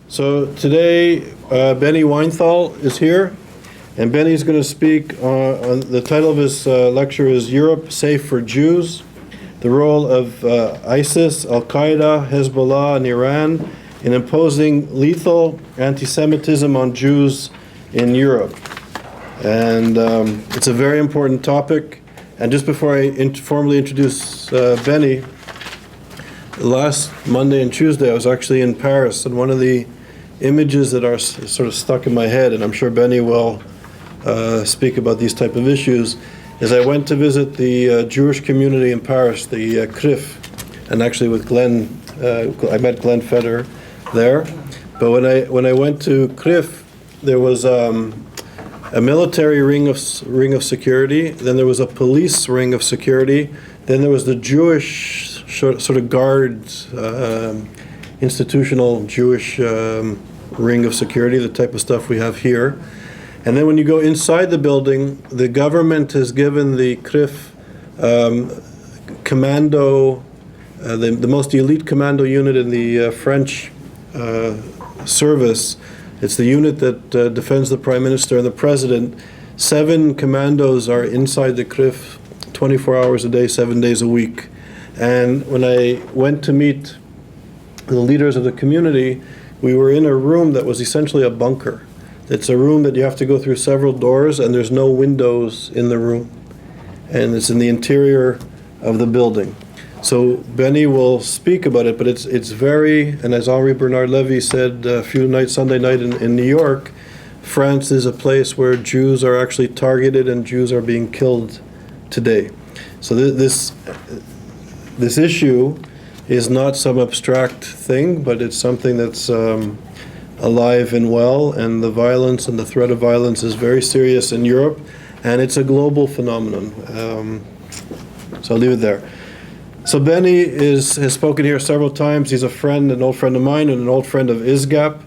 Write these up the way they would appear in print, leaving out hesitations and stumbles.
So today, Benny Weinthal is here, and Benny's going to speak on the title of his lecture is Europe Safe for Jews, the role of ISIS, al-Qaeda, Hezbollah, and Iran in imposing lethal anti-Semitism on Jews in Europe. And it's a very important topic. And just before I formally introduce Benny, last Monday and Tuesday I was actually in Paris, and one of the images that are sort of stuck in my head, and I'm sure Benny will speak about these type of issues, is I went to visit the Jewish community in Paris, the CRIF, and actually with Glenn, I met Glenn Feder there. But when I went to CRIF, there was a military ring of security, then there was a police ring of security, then there was the Jewish sort of guards, institutional Jewish ring of security, the type of stuff we have here. And then when you go inside the building, the government has given the CRIF commando, the most elite commando unit in the French service. It's the unit that defends the Prime Minister and the President. 7 commandos are inside the CRIF 24 hours a day, 7 days a week. And when I went to meet the leaders of the community, we were in a room that was essentially a bunker. It's a room that you have to go through several doors, and there's no windows in the room. And it's in the interior of the building. So Benny will speak about it, but it's very, and as Henri Bernard Levy said Sunday night in New York, France is a place where Jews are actually targeted and Jews are being killed today. So this issue is not some abstract thing, but it's something that's alive and well, and the violence and the threat of violence is very serious in Europe, and it's a global phenomenon. So I'll leave it there. So Benny has spoken here several times. He's a friend, an old friend of mine, and an old friend of ISGAP.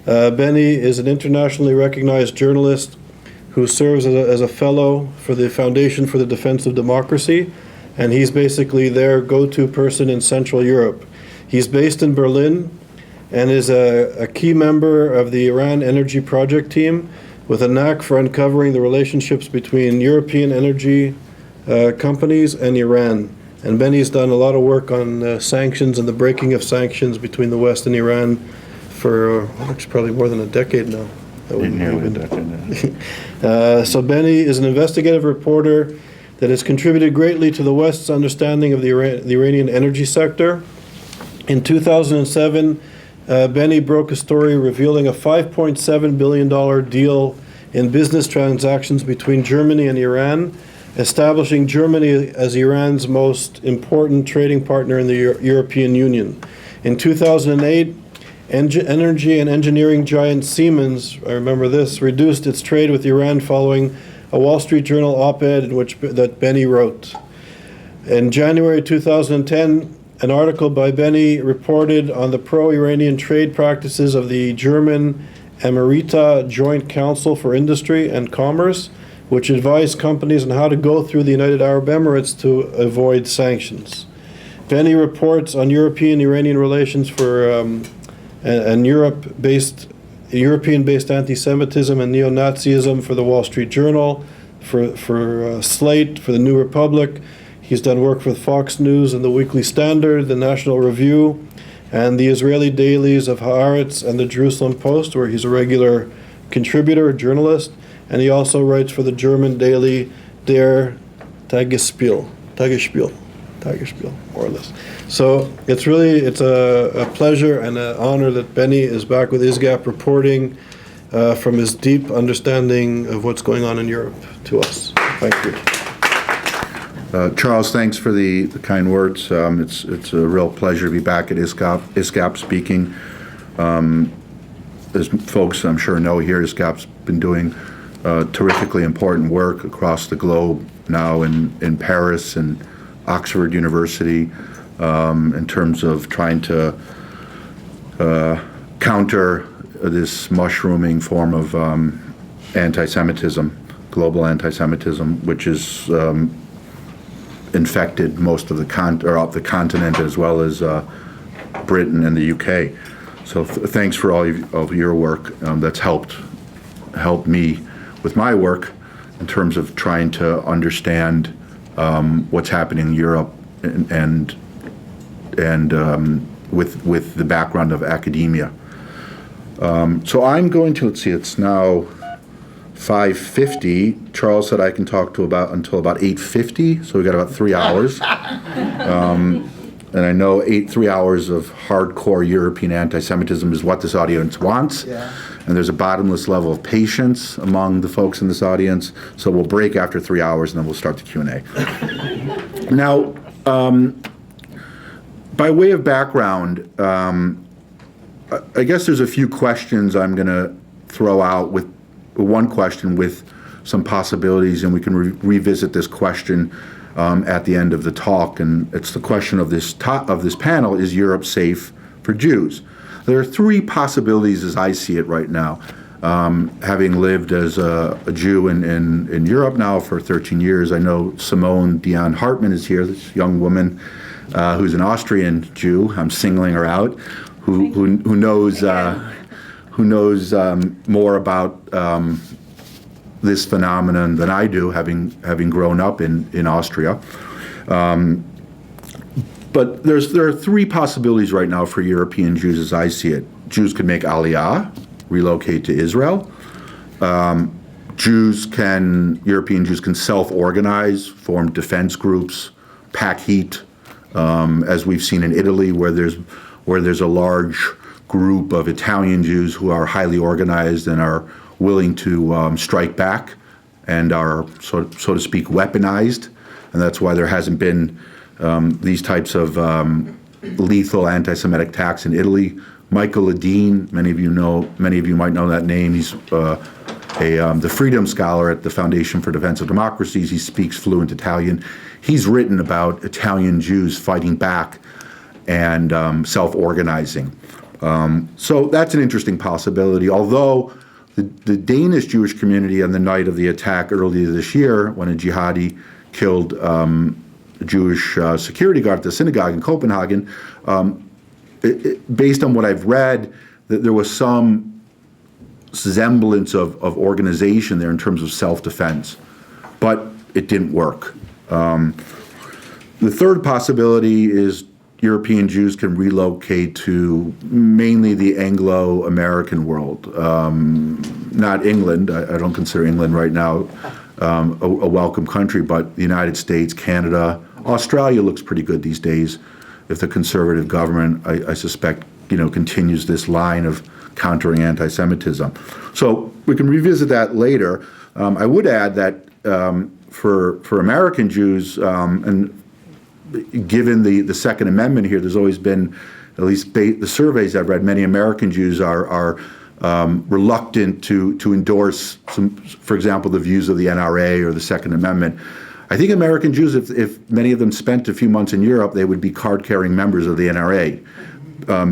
Benny is an internationally recognized journalist who serves as a fellow for the Foundation for the Defense of Democracy, and he's basically their go-to person in Central Europe. He's based in Berlin and is a key member of the Iran Energy Project team with a knack for uncovering the relationships between European energy companies and Iran. And Benny's done a lot of work on sanctions and the breaking of sanctions between the West and Iran for probably more than a decade now. Nearly a decade. So Benny is an investigative reporter that has contributed greatly to the West's understanding of the Iranian energy sector. In 2007, Benny broke a story revealing a $5.7 billion deal in business transactions between Germany and Iran, establishing Germany as Iran's most important trading partner in the European Union. In 2008, energy and engineering giant Siemens, I remember this, reduced its trade with Iran following a Wall Street Journal op-ed that Benny wrote. In January 2010, an article by Benny reported on the pro-Iranian trade practices of the German Emirata Joint Council for Industry and Commerce, which advised companies on how to go through the United Arab Emirates to avoid sanctions. Benny reports on European-Iranian relations for and European-based anti-Semitism and neo-Nazism for the Wall Street Journal, for Slate, for the New Republic. He's done work with Fox News and the Weekly Standard, the National Review, and the Israeli dailies of Haaretz and the Jerusalem Post, where he's a regular contributor, journalist, and he also writes for the German daily Der Tagesspiegel, more or less. So it's a pleasure and an honor that Benny is back with ISGAP reporting from his deep understanding of what's going on in Europe to us. Thank you. Charles, thanks for the kind words. It's a real pleasure to be back at ISGAP speaking. As folks I'm sure know here, ISGAP's been doing terrifically important work across the globe now in Paris and Oxford University in terms of trying to counter this mushrooming form of anti-Semitism, global anti-Semitism, which is infected most of the continent as well as Britain and the UK. So thanks for all of your work. That's helped me with my work in terms of trying to understand what's happening in Europe and with the background of academia. So I'm going to, let's see, it's now 5:50. Charles said I can talk to until about 8:50, so we got about 3 hours. And I know 3 hours of hardcore European anti-Semitism is what this audience wants. Yeah. And there's a bottomless level of patience among the folks in this audience. So we'll break after 3 hours and then we'll start the Q&A. Now, by way of background, I guess there's a few questions I'm going to throw out, with one question with some possibilities, and we can revisit this question at the end of the talk. And it's the question of this panel: is Europe safe for Jews? There are three possibilities as I see it right now. Having lived as a Jew in Europe now for 13 years, I know Simone Dion Hartmann is here, this young woman who's an Austrian Jew. I'm singling her out, who knows more about this phenomenon than I do, having grown up in Austria. But there are three possibilities right now for European Jews as I see it. Jews could make Aliyah, relocate to Israel. European Jews can self-organize, form defense groups, pack heat, as we've seen in Italy, where there's a large group of Italian Jews who are highly organized and are willing to strike back and are, so to speak, weaponized. And that's why there hasn't been these types of lethal anti-Semitic attacks in Italy. Michael Ledeen, many of you might know that name. He's the Freedom Scholar at the Foundation for Defense of Democracies. He speaks fluent Italian. He's written about Italian Jews fighting back and self-organizing. So that's an interesting possibility, although the Danish Jewish community on the night of the attack earlier this year, when a jihadi killed a Jewish security guard at the synagogue in Copenhagen, based on what I've read, that there was some semblance of organization there in terms of self-defense, but it didn't work. The third possibility is European Jews can relocate to mainly the Anglo-American world, not England. I don't consider England right now a welcome country, but the United States, Canada, Australia looks pretty good these days. If the conservative government, I suspect, continues this line of countering anti-Semitism. So we can revisit that later. I would add that for American Jews, and given the Second Amendment here, there's always been, at least the surveys I've read, many American Jews are reluctant to endorse, for example, the views of the NRA or the Second Amendment. I think American Jews, if many of them spent a few months in Europe, they would be card-carrying members of the NRA,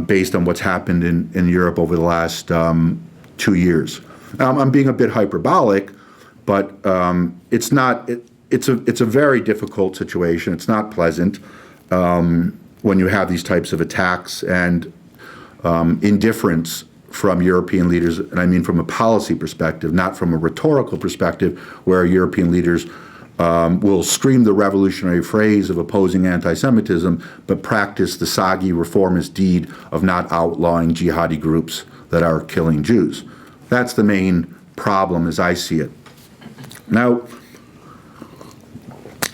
based on what's happened in Europe over the last 2 years. I'm being a bit hyperbolic, but it's not. It's a very difficult situation. It's not pleasant when you have these types of attacks and indifference from European leaders, and I mean from a policy perspective, not from a rhetorical perspective, where European leaders will scream the revolutionary phrase of opposing anti-Semitism, but practice the soggy reformist deed of not outlawing jihadi groups that are killing Jews. That's the main problem as I see it. Now,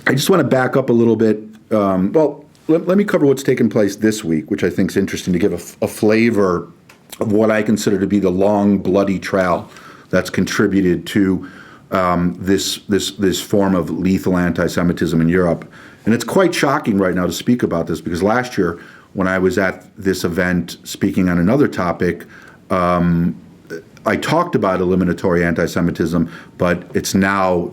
I just want to back up a little bit. Let me cover what's taken place this week, which I think is interesting to give a flavor of what I consider to be the long, bloody trail that's contributed to this form of lethal anti-Semitism in Europe. And it's quite shocking right now to speak about this, because last year, when I was at this event speaking on another topic, I talked about eliminatory anti-Semitism, but it's now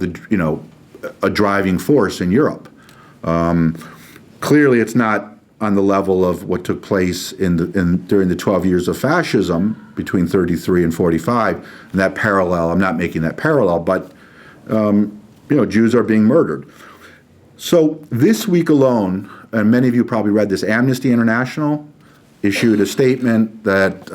a driving force in Europe. Clearly, it's not on the level of what took place during the 12 years of fascism between 33 and 45. And that parallel, I'm not making that parallel, but Jews are being murdered. So this week alone, and many of you probably read this, Amnesty International issued a statement that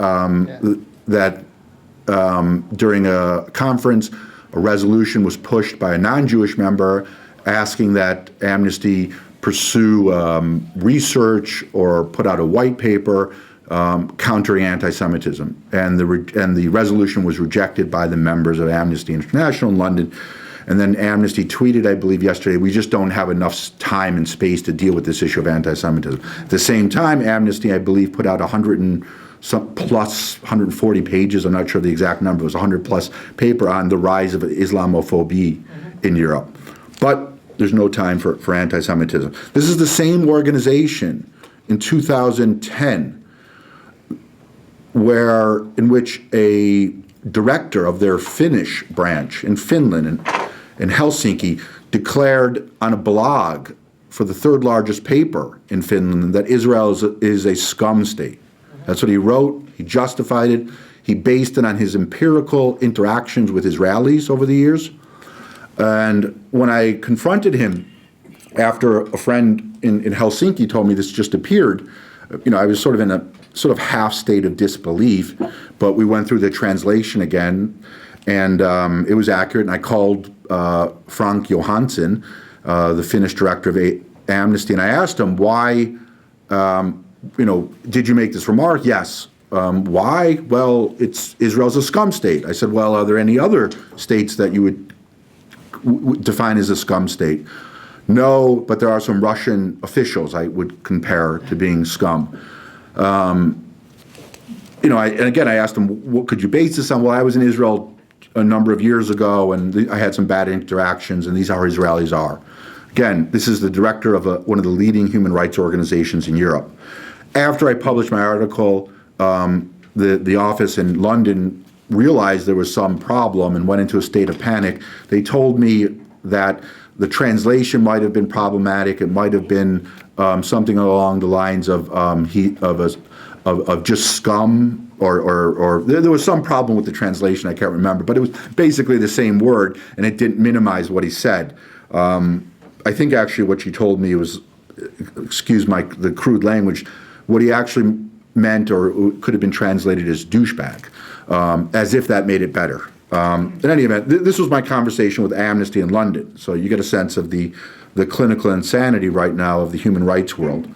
during a conference, a resolution was pushed by a non-Jewish member asking that Amnesty pursue research or put out a white paper countering anti-Semitism. And the resolution was rejected by the members of Amnesty International in London. And then Amnesty tweeted, I believe yesterday, we just don't have enough time and space to deal with this issue of anti-Semitism. At the same time, Amnesty, I believe, put out 140 pages, I'm not sure the exact number, it was 100+ paper on the rise of Islamophobia in Europe. But there's no time for anti-Semitism. This is the same organization in 2010 in which a director of their Finnish branch in Finland in Helsinki declared on a blog for the third largest paper in Finland that Israel is a scum state. That's what he wrote. He justified it. He based it on his empirical interactions with Israelis over the years. And when I confronted him after a friend in Helsinki told me this just appeared, I was sort of in a half state of disbelief, but we went through the translation again, and it was accurate, and I called Frank Johansson, the Finnish director of Amnesty, and I asked him, why, did you make this remark? Yes. Why? Well, Israel's a scum state. I said, well, are there any other states that you would define as a scum state? No, but there are some Russian officials I would compare to being scum. And again, I asked him, what could you base this on? Well, I was in Israel a number of years ago, and I had some bad interactions, and these are how Israelis are. Again, this is the director of one of the leading human rights organizations in Europe. After I published my article, the office in London realized there was some problem and went into a state of panic. They told me that the translation might have been problematic. It might have been something along the lines of just scum, or there was some problem with the translation. I can't remember, but it was basically the same word, and it didn't minimize what he said. I think actually what she told me was, excuse the crude language, what he actually meant or could have been translated as douchebag, as if that made it better. In any event, this was my conversation with Amnesty in London, so you get a sense of the clinical insanity right now of the human rights world.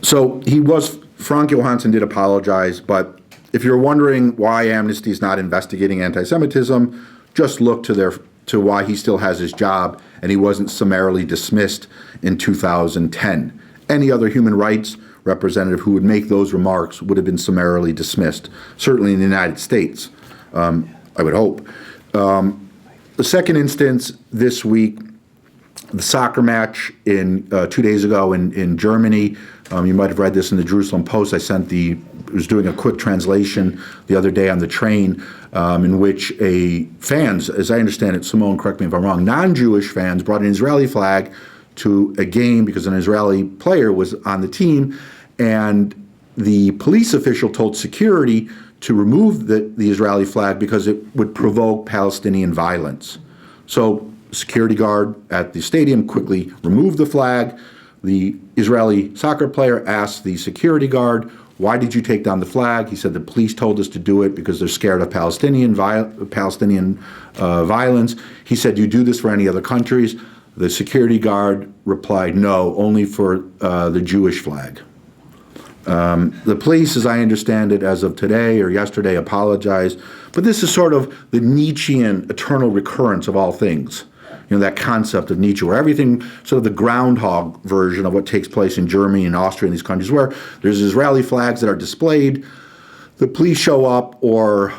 So Frank Johansson did apologize, but if you're wondering why Amnesty is not investigating anti-Semitism, just look to why he still has his job and he wasn't summarily dismissed in 2010. Any other human rights representative who would make those remarks would have been summarily dismissed, certainly in the United States, I would hope. The second instance this week, the soccer match 2 days ago in Germany. You might have read this in the Jerusalem Post. I was doing a quick translation the other day on the train in which fans, as I understand it, Simone, correct me if I'm wrong, non-Jewish fans brought an Israeli flag to a game because an Israeli player was on the team, and the police official told security to remove the Israeli flag because it would provoke Palestinian violence. So security guard at the stadium quickly removed the flag. The Israeli soccer player asked the security guard, why did you take down the flag? He said the police told us to do it because they're scared of Palestinian violence. He said, do you do this for any other countries? The security guard replied, no, only for the Jewish flag. The police, as I understand it, as of today or yesterday, apologized. But this is sort of the Nietzschean eternal recurrence of all things. That concept of Nietzsche, where everything, sort of the groundhog version of what takes place in Germany and Austria and these countries, where there's Israeli flags that are displayed, the police show up, or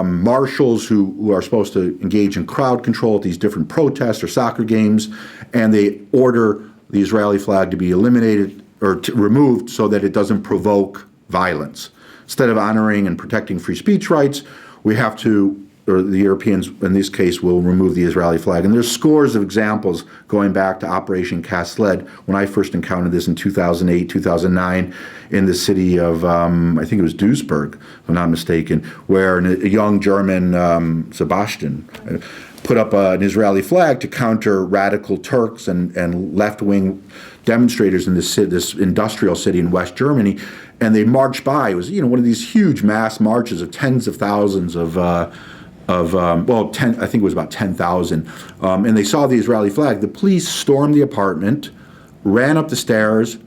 marshals who are supposed to engage in crowd control at these different protests or soccer games, and they order the Israeli flag to be eliminated or removed so that it doesn't provoke violence. Instead of honoring and protecting free speech rights, we have to, or the Europeans in this case, will remove the Israeli flag. And there's scores of examples going back to Operation Cast Lead when I first encountered this in 2008, 2009 in the city of, I think it was Duisburg, if I'm not mistaken, where a young German, Sebastian, put up an Israeli flag to counter radical Turks and left-wing demonstrators in this industrial city in West Germany, and they marched by. It was one of these huge mass marches of tens of thousands of I think it was about 10,000, and they saw the Israeli flag. The police stormed the apartment, ran up the stairs,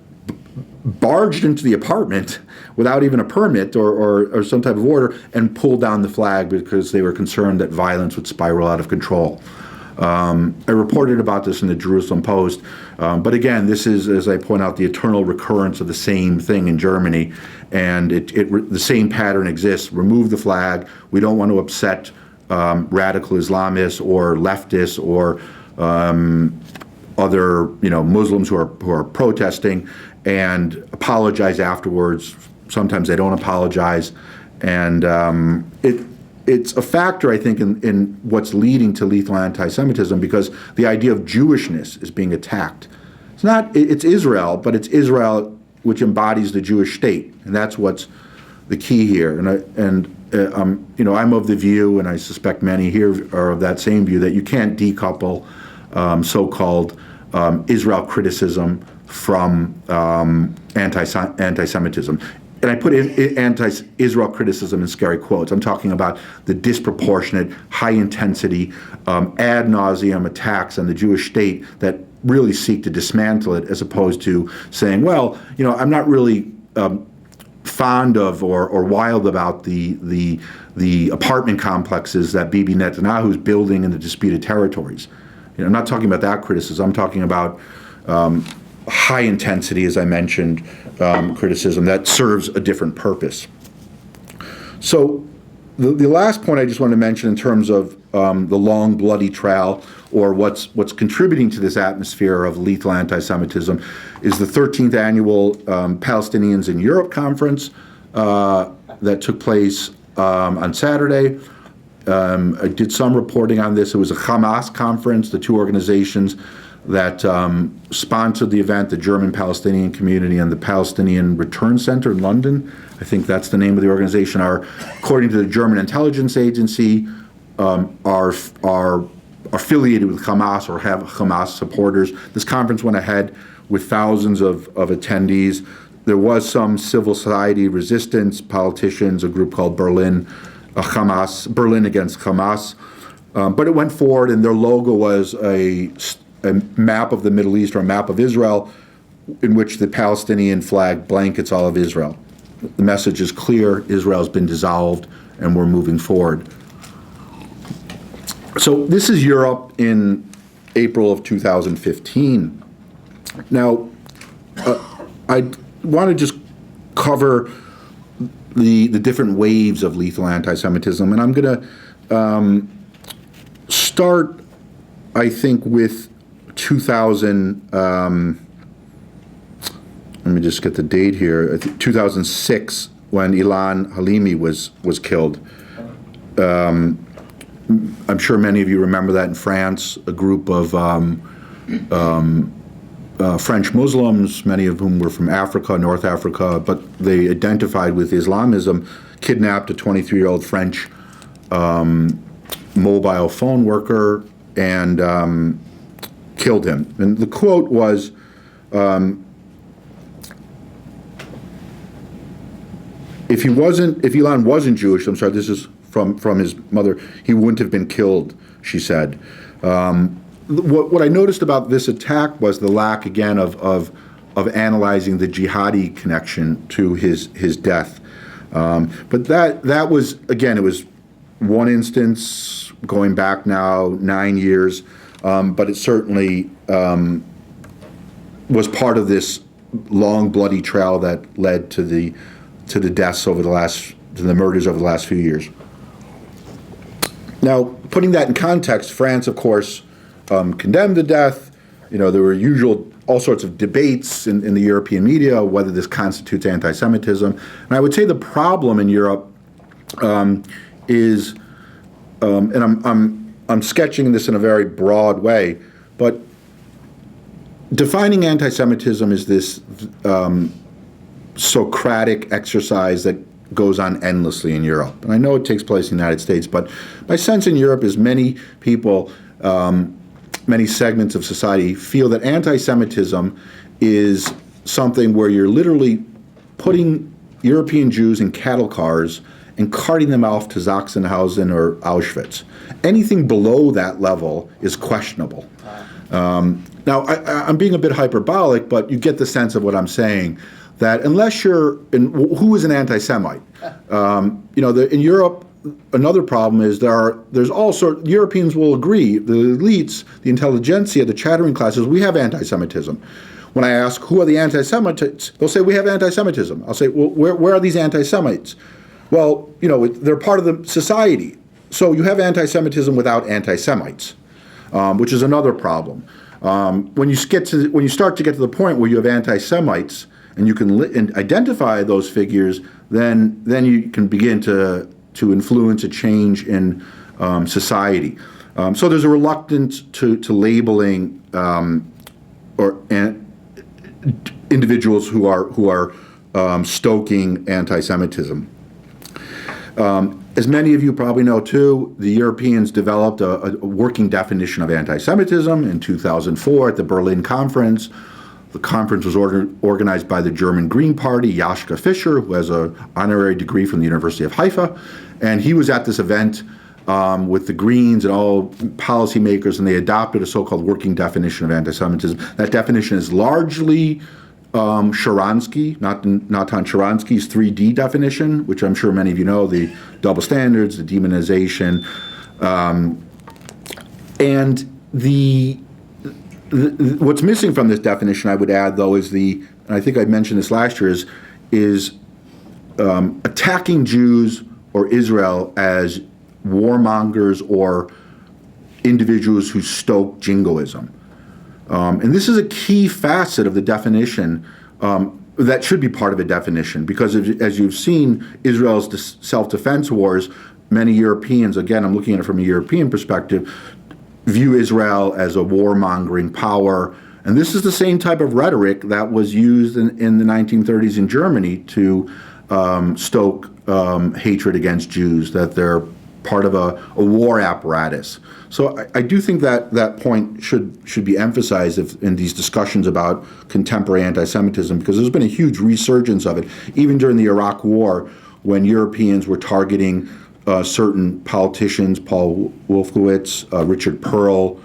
barged into the apartment without even a permit or some type of order, and pulled down the flag because they were concerned that violence would spiral out of control. I reported about this in the Jerusalem Post, but again, this is, as I point out, the eternal recurrence of the same thing in Germany, and the same pattern exists. Remove the flag. We don't want to upset radical Islamists or leftists or other Muslims who are protesting, and apologize afterwards. Sometimes they don't apologize, and it's a factor, I think, in what's leading to lethal anti-Semitism, because the idea of Jewishness is being attacked. It's Israel, but it's Israel which embodies the Jewish state, and that's what's the key here. I'm of the view, and I suspect many here are of that same view, that you can't decouple so-called Israel criticism from anti-Semitism. And I put anti-Israel criticism in scary quotes. I'm talking about the disproportionate, high-intensity, ad nauseum attacks on the Jewish state that really seek to dismantle it, as opposed to saying, well, I'm not really fond of or wild about the apartment complexes that Bibi Netanyahu is building in the disputed territories. I'm not talking about that criticism. I'm talking about high intensity, as I mentioned, criticism that serves a different purpose. So the last point I just want to mention in terms of the long, bloody trail, or what's contributing to this atmosphere of lethal anti-Semitism, is the 13th annual Palestinians in Europe conference that took place on Saturday. I did some reporting on this. It was a Hamas conference, the two organizations that sponsored the event, the German Palestinian Community and the Palestinian Return Center in London. I think that's the name of the organization. Are, according to the German intelligence agency, are affiliated with Hamas or have Hamas supporters. This conference went ahead with thousands of attendees. There was some civil society resistance, politicians, a group called Berlin Against Hamas. But it went forward, and their logo was a map of the Middle East, or a map of Israel, in which the Palestinian flag blankets all of Israel. The message is clear: Israel's been dissolved, and we're moving forward. So this is Europe in April of 2015. Now, I want to just cover the different waves of lethal anti-Semitism, and I'm going to start, I think, with 2000. Let me just get the date here. 2006, when Ilan Halimi was killed. I'm sure many of you remember that in France, a group of French Muslims, many of whom were from Africa, North Africa, but they identified with Islamism, kidnapped a 23-year-old French mobile phone worker and killed him. And the quote was, if Ilan wasn't Jewish, I'm sorry, this is from his mother, he wouldn't have been killed, she said. What I noticed about this attack was the lack, again, of analyzing the jihadi connection to his death. But that was, again, it was one instance going back now 9 years, but it certainly was part of this long, bloody trail that led to the deaths to the murders over the last few years. Now, putting that in context, France, of course, condemned the death. There were all sorts of debates in the European media whether this constitutes anti-Semitism. And I would say the problem in Europe is, and I'm sketching this in a very broad way, but defining anti-Semitism is this Socratic exercise that goes on endlessly in Europe. And I know it takes place in the United States, but my sense in Europe is many people, many segments of society feel that anti-Semitism is something where you're literally putting European Jews in cattle cars and carting them off to Sachsenhausen or Auschwitz. Anything below that level is questionable. Now, I'm being a bit hyperbolic, but you get the sense of what I'm saying, that unless who is an anti-Semite? In Europe, another problem is there's all sorts, Europeans will agree, the elites, the intelligentsia, the chattering classes, we have anti-Semitism. When I ask, who are the anti-Semites, they'll say, we have anti-Semitism. I'll say, well, where are these anti-Semites? Well, they're part of the society. So you have anti-Semitism without anti-Semites, which is another problem. When you start to get to the point where you have anti-Semites and you can identify those figures, then you can begin to influence a change in society. So there's a reluctance to labeling individuals who are stoking anti-Semitism. As many of you probably know too, the Europeans developed a working definition of anti-Semitism in 2004 at the Berlin Conference. The conference was organized by the German Green Party, Joschka Fischer, who has an honorary degree from the University of Haifa. And he was at this event with the Greens and all policymakers, and they adopted a so-called working definition of anti-Semitism. That definition is largely Sharansky, Natan Sharansky's 3D definition, which I'm sure many of you know, the double standards, the demonization, and what's missing from this definition, I would add, though, is and I think I mentioned this last year, is attacking Jews or Israel as warmongers or individuals who stoke jingoism. And this is a key facet of the definition that should be part of a definition, because as you've seen, Israel's self-defense wars, many Europeans, again, I'm looking at it from a European perspective, view Israel as a warmongering power. And this is the same type of rhetoric that was used in the 1930s in Germany to stoke hatred against Jews, that they're part of a war apparatus. So I do think that point should be emphasized in these discussions about contemporary anti-Semitism, because there's been a huge resurgence of it, even during the Iraq War, when Europeans were targeting certain politicians, Paul Wolfowitz, Richard Perle.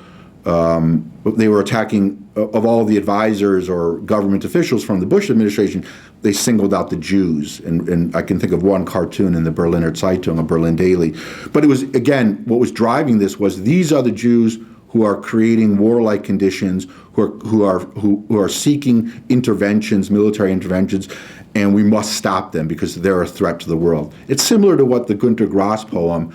They were attacking, of all the advisors or government officials from the Bush administration, they singled out the Jews. And I can think of one cartoon in the Berliner Zeitung, a Berlin Daily. But it was, again, what was driving this was these are the Jews who are creating warlike conditions, who are seeking interventions, military interventions, and we must stop them because they're a threat to the world. It's similar to what the Günter Grass poem,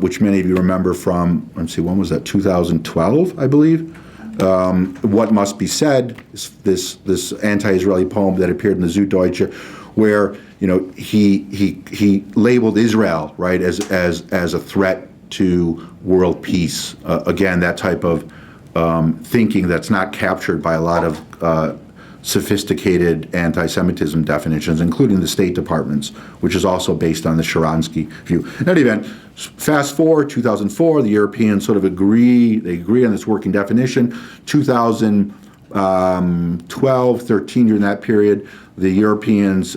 which many of you remember from, let's see, when was that? 2012, I believe. What Must Be Said, this anti-Israeli poem that appeared in the Süddeutsche, where he labeled Israel, right, as a threat to world peace. Again, that type of thinking that's not captured by a lot of sophisticated anti-Semitism definitions, including the State Department's, which is also based on the Sharansky view. In any event, fast forward, 2004, the Europeans sort of agree on this working definition. 2012, 13, during that period, the Europeans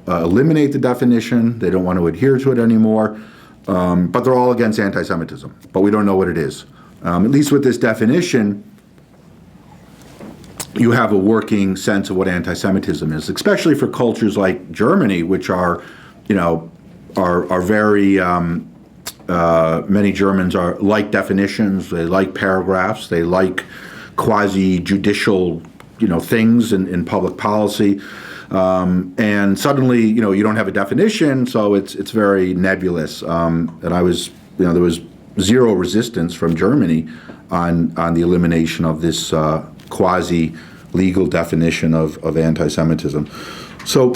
eliminate the definition. They don't want to adhere to it anymore, but they're all against anti-Semitism, but we don't know what it is. At least with this definition, you have a working sense of what anti-Semitism is, especially for cultures like Germany, which are very, many Germans like definitions, they like paragraphs, they like quasi-judicial, things in public policy. And suddenly, you don't have a definition, so it's very nebulous. And there was zero resistance from Germany on the elimination of this quasi-legal definition of anti-Semitism. So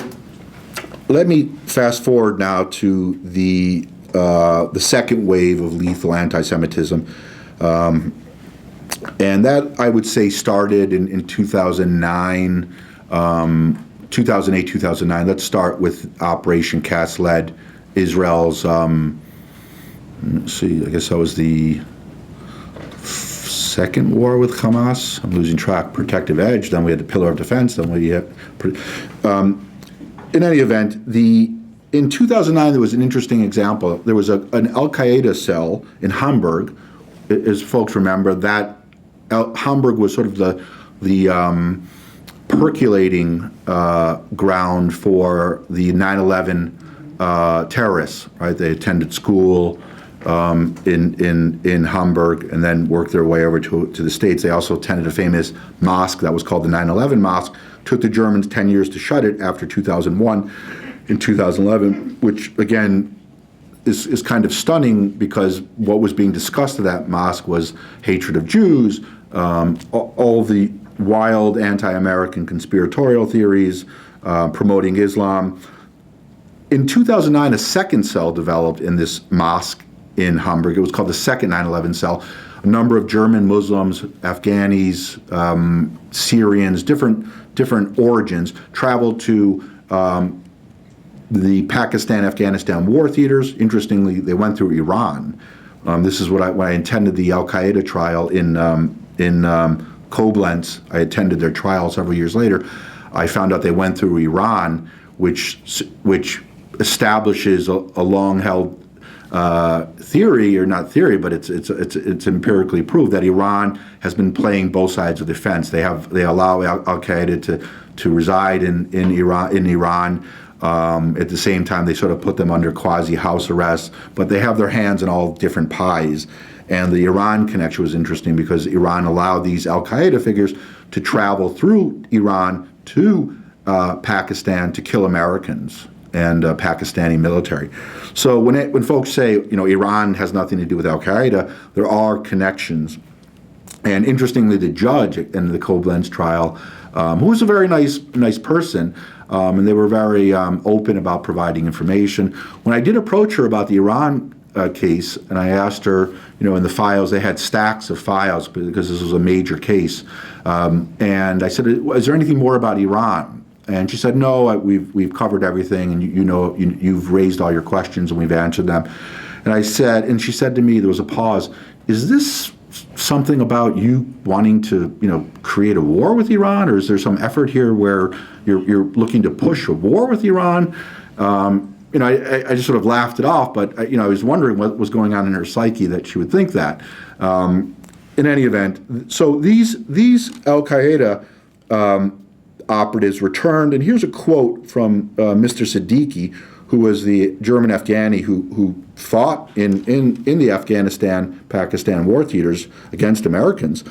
let me fast forward now to the second wave of lethal anti-Semitism. And that, I would say, started in 2009, 2008, 2009. Let's start with Operation Cast Lead, Israel's, let's see, I guess that was the second war with Hamas. I'm losing track. Protective Edge. Then we had the Pillar of Defense. Then we had. In any event, in 2009 there was an interesting example. There was an al-Qaeda cell in Hamburg, as folks remember. That Hamburg was sort of the percolating ground for the 9/11 terrorists. Right? They attended school in Hamburg and then worked their way over to the States. They also attended a famous mosque that was called the 9/11 Mosque. Took the Germans 10 years to shut it after 2001. In 2011, which again is kind of stunning because what was being discussed at that mosque was hatred of Jews, all the wild anti-American conspiratorial theories, promoting Islam. In 2009, a second cell developed in this mosque in Hamburg. It was called the second 9/11 cell. A number of German Muslims, Afghanis, Syrians, different origins traveled to the Pakistan-Afghanistan war theaters. Interestingly, they went through Iran. This is when I attended the al-Qaeda trial in Koblenz. I attended their trial several years later. I found out they went through Iran, which establishes a long-held theory, or not theory, but it's empirically proved that Iran has been playing both sides of the fence. They allow al-Qaeda to reside in Iran. At the same time, they sort of put them under quasi-house arrest, but they have their hands in all different pies. And the Iran connection was interesting because Iran allowed these al-Qaeda figures to travel through Iran to Pakistan to kill Americans and Pakistani military. So when folks say, Iran has nothing to do with al-Qaeda, there are connections. And interestingly, the judge in the Koblenz trial, who was a very nice person, and they were very open about providing information. When I did approach her about the Iran case, and I asked her, in the files, they had stacks of files because this was a major case. And I said, is there anything more about Iran? And she said, no, we've covered everything, and you've raised all your questions, and we've answered them. And she said to me, there was a pause, is this something about you wanting to, create a war with Iran, or is there some effort here where you're looking to push a war with Iran? I just sort of laughed it off, but I was wondering what was going on in her psyche that she would think that. In any event, so these al-Qaeda operatives returned, and here's a quote from Mr. Siddiqui, who was the German Afghani who fought in the Afghanistan-Pakistan war theaters against Americans.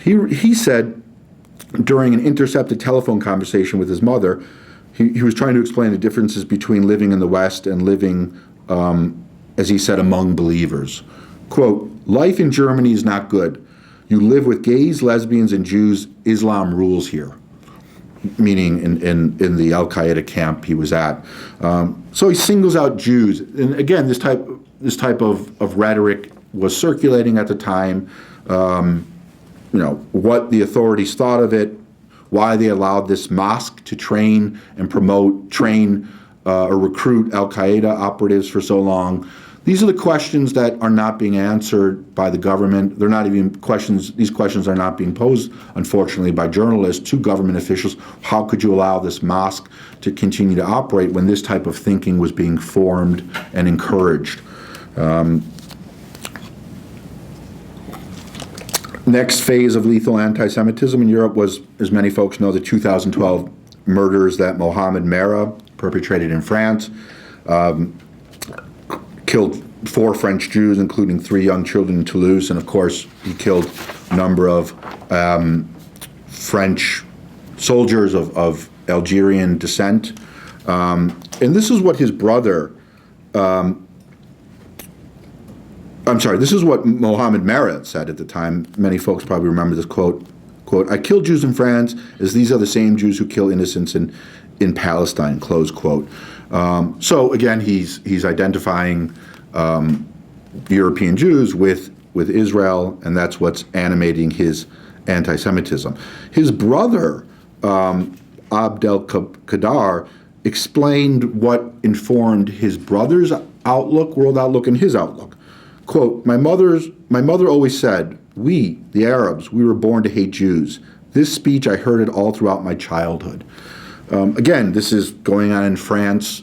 He said during an intercepted telephone conversation with his mother, he was trying to explain the differences between living in the West and living, as he said, among believers. Quote, life in Germany is not good. You live with gays, lesbians, and Jews. Islam rules here. Meaning in the al-Qaeda camp he was at. So he singles out Jews. And again, this type of rhetoric was circulating at the time. What the authorities thought of it, why they allowed this mosque to train and or recruit al-Qaeda operatives for so long. These are the questions that are not being answered by the government. They're not even questions, these questions are not being posed, unfortunately, by journalists to government officials. How could you allow this mosque to continue to operate when this type of thinking was being formed and encouraged? Next phase of lethal anti-Semitism in Europe was, as many folks know, the 2012 murders that Mohamed Merah perpetrated in France. Killed 4 French Jews, including 3 young children in Toulouse, and of course he killed a number of French soldiers of Algerian descent. And this is what his brother, this is what Mohamed Merah said at the time. Many folks probably remember this quote, I kill Jews in France as these are the same Jews who kill innocents in Palestine, close quote. So again, he's identifying European Jews with Israel, and that's what's animating his anti-Semitism. His brother, Abdel Kadar, explained what informed his brother's world outlook, and his outlook. Quote, my mother always said, We, the Arabs, we were born to hate Jews. This speech, I heard it all throughout my childhood. Again, this is going on in France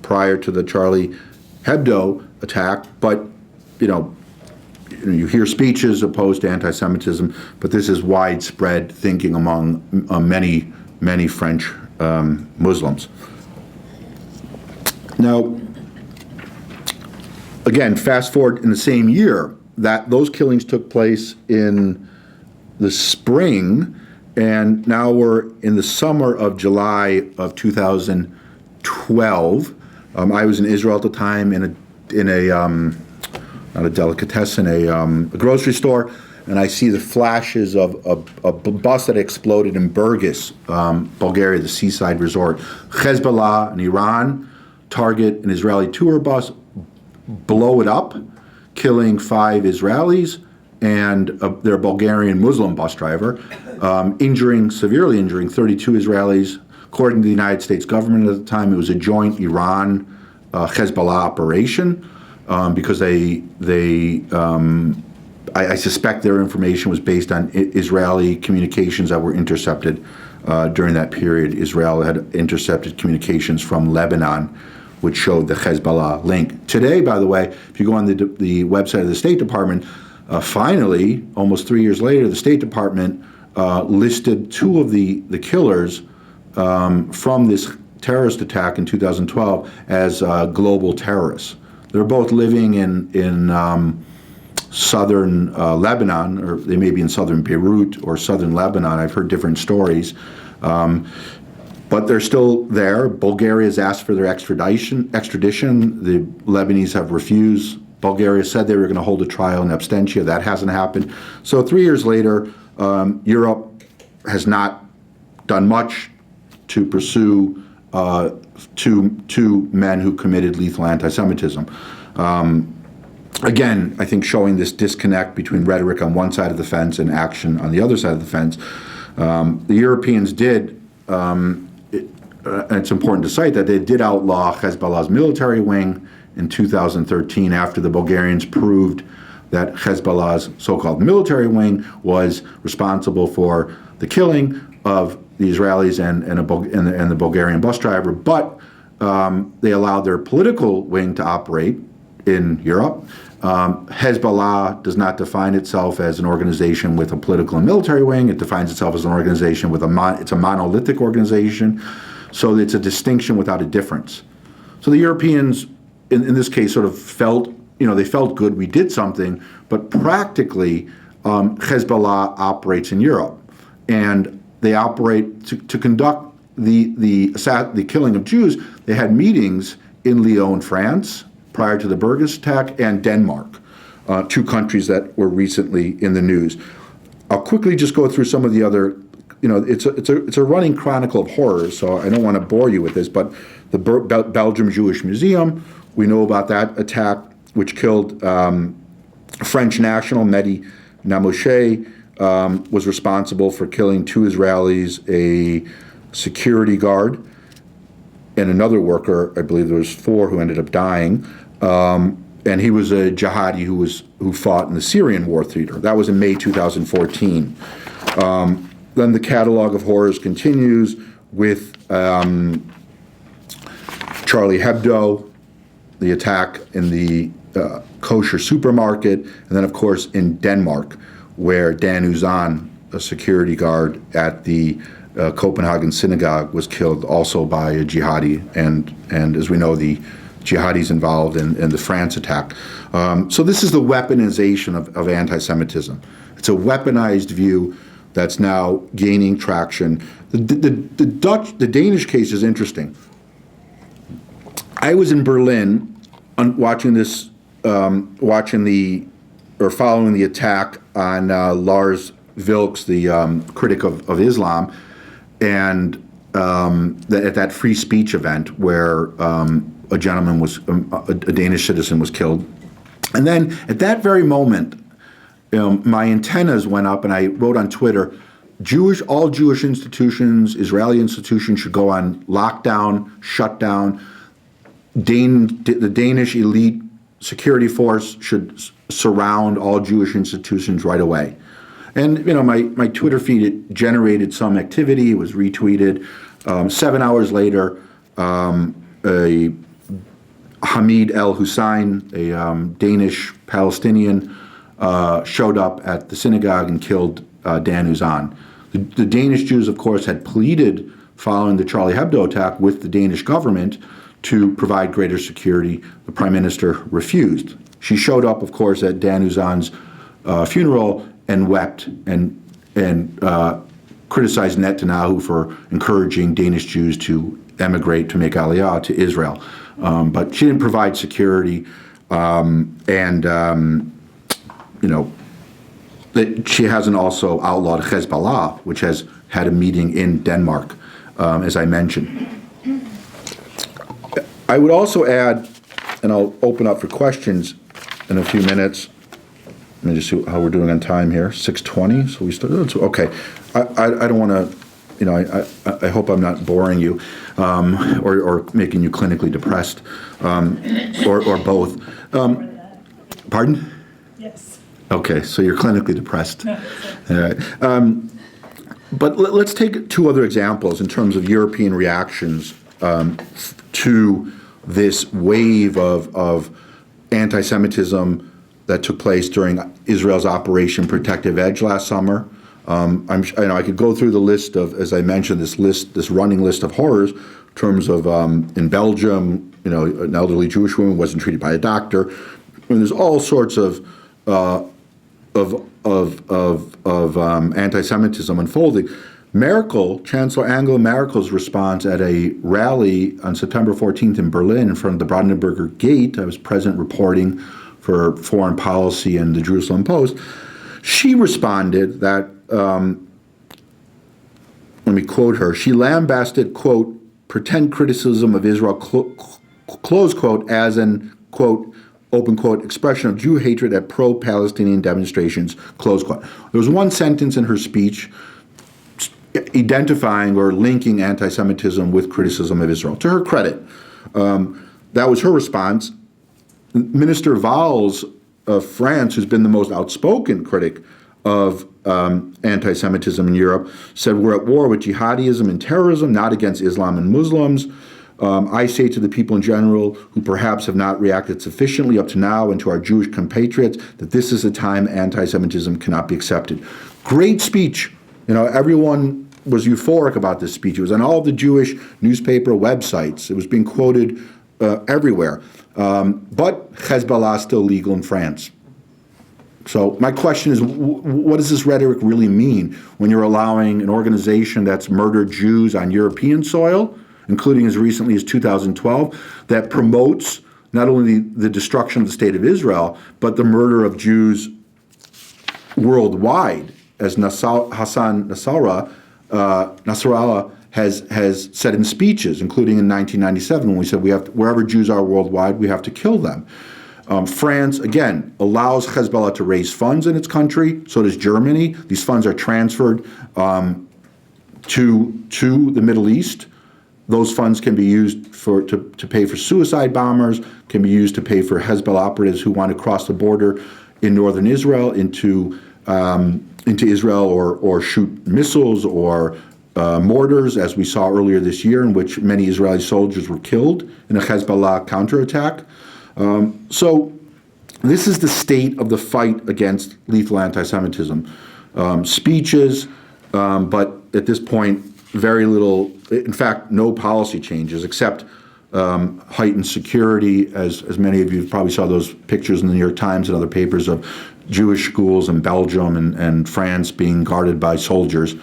prior to the Charlie Hebdo attack, but you hear speeches opposed to anti-Semitism, but this is widespread thinking among many French Muslims. Now, again, fast forward in the same year, that those killings took place in the spring, and now we're in the summer of July of 2012. I was in Israel at the time in a not a delicatessen, a grocery store, and I see the flashes of a bus that exploded in Burgas, Bulgaria, the seaside resort. Hezbollah in Iran target an Israeli tour bus, blow it up, killing 5 Israelis and their Bulgarian Muslim bus driver, severely injuring 32 Israelis. According to the United States government at the time, it was a joint Iran-Hezbollah operation because I suspect their information was based on Israeli communications that were intercepted during that period. Israel had intercepted communications from Lebanon, which showed the Hezbollah link. Today, by the way, if you go on the website of the State Department, finally, almost 3 years later, the State Department listed 2 of the killers from this terrorist attack in 2012 as global terrorists. They're both living in southern Lebanon, or they may be in southern Beirut or southern Lebanon. I've heard different stories. But they're still there. Bulgaria has asked for their extradition. The Lebanese have refused. Bulgaria said they were going to hold a trial in absentia. That hasn't happened. So 3 years later, Europe has not done much to pursue two men who committed lethal anti-Semitism. Again, I think showing this disconnect between rhetoric on one side of the fence and action on the other side of the fence. The Europeans did, and it's important to cite that they did outlaw Hezbollah's military wing in 2013 after the Bulgarians proved that Hezbollah's so-called military wing was responsible for the killing of the Israelis and the Bulgarian bus driver, but they allowed their political wing to operate in Europe. Hezbollah does not define itself as an organization with a political and military wing. It defines itself as an organization with it's a monolithic organization, so it's a distinction without a difference. So the Europeans, in this case, sort of felt, they felt good, we did something, but practically Hezbollah operates in Europe, and they operate to conduct the killing of Jews. They had meetings in Lyon, France, prior to the Burgas attack, and Denmark, 2 countries that were recently in the news. I'll quickly just go through some of the other. It's a running chronicle of horrors, so I don't want to bore you with this. But the Belgium Jewish Museum, we know about that attack, which killed French national Mehdi Namouche, was responsible for killing 2 Israelis, a security guard, and another worker. I believe there was 4 who ended up dying. And he was a jihadi who fought in the Syrian war theater. That was in May 2014. Then the catalog of horrors continues with Charlie Hebdo, the attack in the kosher supermarket, and then, of course, in Denmark, where Dan Uzan, a security guard at the Copenhagen synagogue, was killed also by a jihadi, and as we know, the jihadis involved in the France attack. So this is the weaponization of anti-Semitism. It's a weaponized view that's now gaining traction. The Danish case is interesting. I was in Berlin watching this, following the attack on Lars Vilks, the critic of Islam, and at that free speech event where a gentleman a Danish citizen was killed. And then at that very moment, my antennas went up, and I wrote on Twitter, all Jewish institutions, Israeli institutions should go on lockdown, shutdown. The Danish elite security force should surround all Jewish institutions right away. And, my Twitter feed, it generated some activity, it was retweeted. 7 hours later, a Hamid el-Hussein, a Danish Palestinian, showed up at the synagogue and killed Dan Uzan. The Danish Jews, of course, had pleaded following the Charlie Hebdo attack with the Danish government to provide greater security. The prime minister refused. She showed up, of course, at Dan Uzan's funeral and wept and criticized Netanyahu for encouraging Danish Jews to emigrate, to make aliyah to Israel. But she didn't provide security, she hasn't also outlawed Hezbollah, which has had a meeting in Denmark, as I mentioned. I would also add, and I'll open up for questions in a few minutes. Let me just see how we're doing on time here. 6:20, so we started. Okay, I don't want to, I hope I'm not boring you, or making you clinically depressed, or both. Pardon? Yes. Okay, so you're clinically depressed. All right. But let's take two other examples in terms of European reactions to this wave of anti-Semitism that took place during Israel's Operation Protective Edge last summer. I could go through the list of, as I mentioned, this running list of horrors in terms of in Belgium, an elderly Jewish woman wasn't treated by a doctor. I mean, there's all sorts of anti-Semitism unfolding. Chancellor Angela Merkel's response at a rally on September 14th in Berlin in front of the Brandenburger Gate, I was present reporting for Foreign Policy and the Jerusalem Post, she responded that, let me quote her, she lambasted, quote, pretend criticism of Israel, close quote, as an, quote, open quote, expression of Jew hatred at pro-Palestinian demonstrations, close quote. There was one sentence in her speech identifying or linking anti-Semitism with criticism of Israel. To her credit, that was her response. Minister Valls of France, who's been the most outspoken critic of anti-Semitism in Europe, said we're at war with jihadism and terrorism, not against Islam and Muslims. I say to the people in general who perhaps have not reacted sufficiently up to now, and to our Jewish compatriots, that this is a time anti-Semitism cannot be accepted. Great speech. Everyone was euphoric about this speech. It was on all of the Jewish newspaper websites. It was being quoted everywhere. But Hezbollah is still legal in France. So my question is, what does this rhetoric really mean when you're allowing an organization that's murdered Jews on European soil, including as recently as 2012, that promotes not only the destruction of the state of Israel, but the murder of Jews worldwide, as Hassan Nasrallah has said in speeches, including in 1997, when we said wherever Jews are worldwide, we have to kill them. France, again, allows Hezbollah to raise funds in its country. So does Germany. These funds are transferred to the Middle East. Those funds can be used to pay for suicide bombers, can be used to pay for Hezbollah operatives who want to cross the border in northern Israel into Israel or shoot missiles or mortars, as we saw earlier this year, in which many Israeli soldiers were killed in a Hezbollah counterattack. So this is the state of the fight against lethal anti-Semitism. Speeches, but at this point, very little, in fact, no policy changes except heightened security, as many of you probably saw those pictures in the New York Times and other papers of Jewish schools in Belgium and France being guarded by soldiers.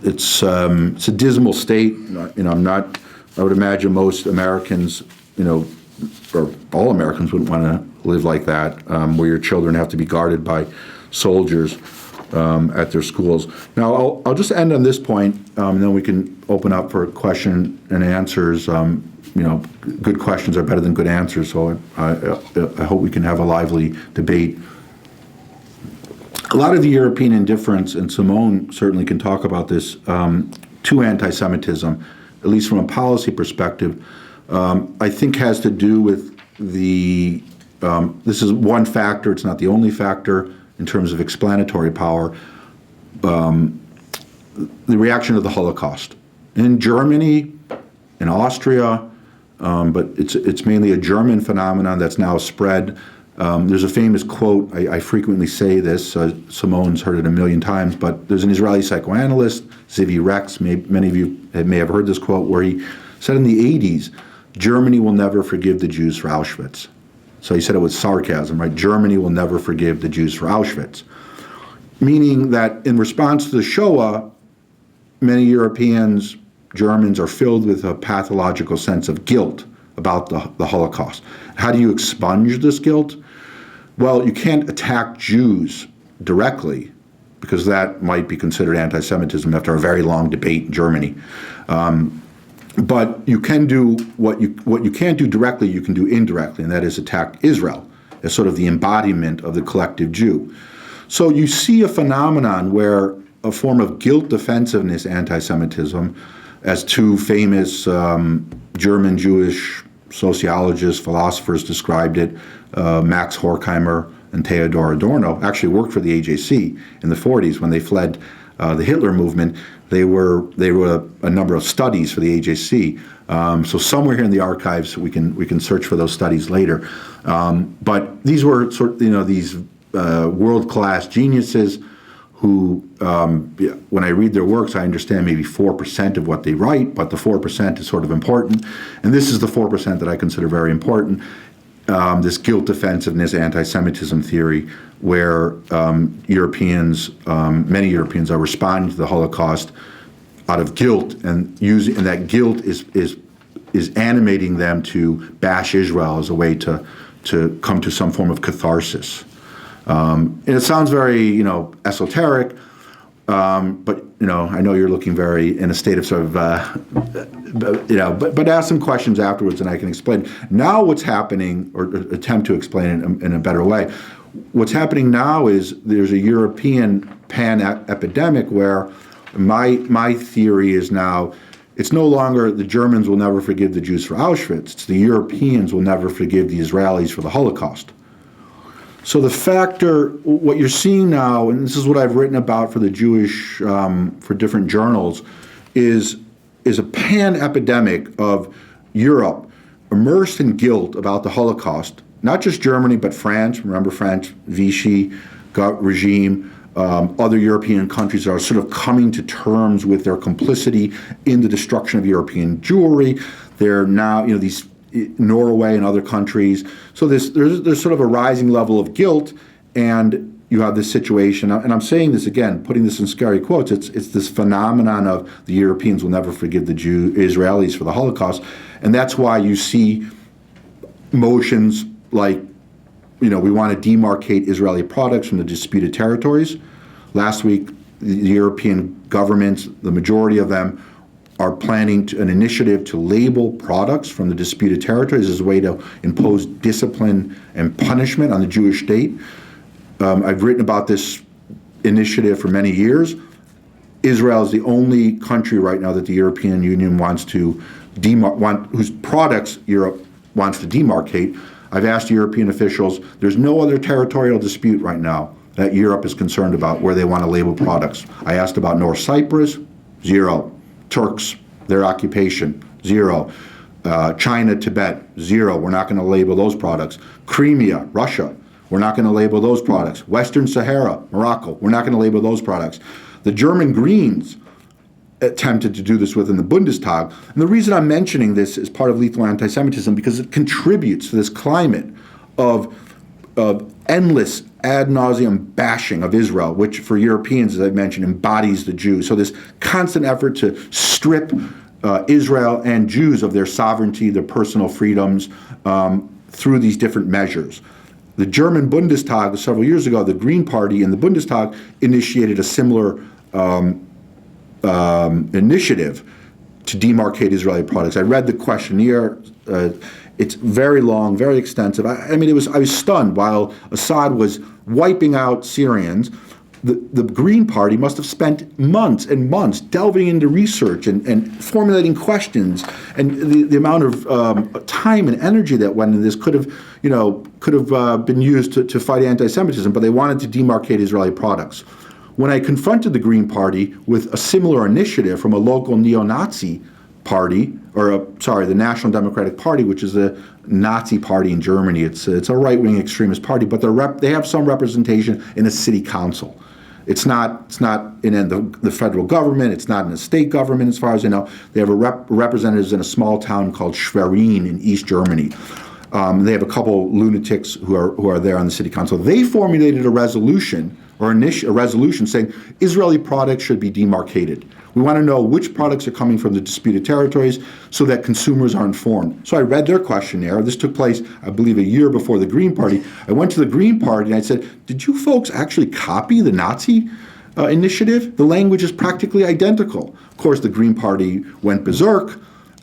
It's a dismal state. I would imagine most Americans, or all Americans wouldn't want to live like that, where your children have to be guarded by soldiers at their schools. Now, I'll just end on this point, and then we can open up for question and answers. Good questions are better than good answers, so I hope we can have a lively debate. A lot of the European indifference, and Simone certainly can talk about this, to anti-Semitism, at least from a policy perspective, I think has to do with the this is one factor, it's not the only factor in terms of explanatory power, the reaction to the Holocaust. In Germany, in Austria, but it's mainly a German phenomenon that's now spread. There's a famous quote, I frequently say this, Simone's heard it a million times, but there's an Israeli psychoanalyst, Zivi Rex, many of you may have heard this quote, where he said in the 80s, Germany will never forgive the Jews for Auschwitz. So he said it with sarcasm, right? Germany will never forgive the Jews for Auschwitz. Meaning that in response to the Shoah, many Europeans, Germans, are filled with a pathological sense of guilt about the Holocaust. How do you expunge this guilt? Well, you can't attack Jews directly, because that might be considered anti-Semitism after a very long debate in Germany. But you can do what you can't do directly, you can do indirectly, and that is attack Israel as sort of the embodiment of the collective Jew. So you see a phenomenon where a form of guilt defensiveness anti-Semitism, as two famous German Jewish sociologists, philosophers described it, Max Horkheimer and Theodor Adorno, actually worked for the AJC in the 40s when they fled the Hitler movement. They were a number of studies for the AJC. So somewhere here in the archives we can search for those studies later. But these were these world-class geniuses who, when I read their works, I understand maybe 4% of what they write, but the 4% is sort of important. And this is the 4% that I consider very important, this guilt defensiveness, anti-Semitism theory, where Europeans, many Europeans are responding to the Holocaust out of guilt, and that guilt is animating them to bash Israel as a way to come to some form of catharsis. And it sounds very, esoteric, but I know you're looking very in a state of sort of, but ask some questions afterwards, and I can explain. Now, what's happening, or attempt to explain it in a better way. What's happening now is there's a European pan-epidemic where my theory is now it's no longer the Germans will never forgive the Jews for Auschwitz. It's the Europeans will never forgive the Israelis for the Holocaust. So the factor, what you're seeing now, and this is what I've written about for the Jewish, for different journals, is a pan-epidemic of Europe immersed in guilt about the Holocaust. Not just Germany, but France. Remember France, Vichy regime. Other European countries are sort of coming to terms with their complicity in the destruction of European Jewry. They're now, these Norway and other countries. So there's sort of a rising level of guilt, and you have this situation, and I'm saying this again, putting this in scary quotes, it's this phenomenon of the Europeans will never forgive the Israelis for the Holocaust, and that's why you see motions like, we want to demarcate Israeli products from the disputed territories. Last week, the European governments, the majority of them, are planning an initiative to label products from the disputed territories as a way to impose discipline and punishment on the Jewish state. I've written about this initiative for many years. Israel is the only country right now that the European Union wants to whose products Europe wants to demarcate. I've asked European officials, there's no other territorial dispute right now that Europe is concerned about where they want to label products. I asked about North Cyprus, zero. Turks, their occupation, zero. China, Tibet, zero. We're not going to label those products. Crimea, Russia, we're not going to label those products. Western Sahara, Morocco, we're not going to label those products. The German Greens attempted to do this within the Bundestag. And the reason I'm mentioning this is part of lethal anti-Semitism because it contributes to this climate of endless ad nauseum bashing of Israel, which for Europeans, as I mentioned, embodies the Jews. So this constant effort to strip Israel and Jews of their sovereignty, their personal freedoms, through these different measures. The German Bundestag, several years ago, the Green Party in the Bundestag initiated a similar initiative to demarcate Israeli products. I read the questionnaire. It's very long, very extensive. I was stunned. While Assad was wiping out Syrians, the Green Party must have spent months and months delving into research and formulating questions, and the amount of time and energy that went into this could have been used to fight anti-Semitism, but they wanted to demarcate Israeli products. When I confronted the Green Party with a similar initiative from a local neo-Nazi party, the National Democratic Party, which is a Nazi party in Germany. It's a right-wing extremist party, but they have some representation in a city council. It's not in the federal government. It's not in the state government, as far as I know. They have representatives in a small town called Schwerin in East Germany. They have a couple lunatics who are there on the city council. They formulated a resolution saying Israeli products should be demarcated. We want to know which products are coming from the disputed territories so that consumers are informed. So I read their questionnaire. This took place, I believe, a year before the Green Party. I went to the Green Party and I said, did you folks actually copy the Nazi initiative? The language is practically identical. Of course, the Green Party went berserk.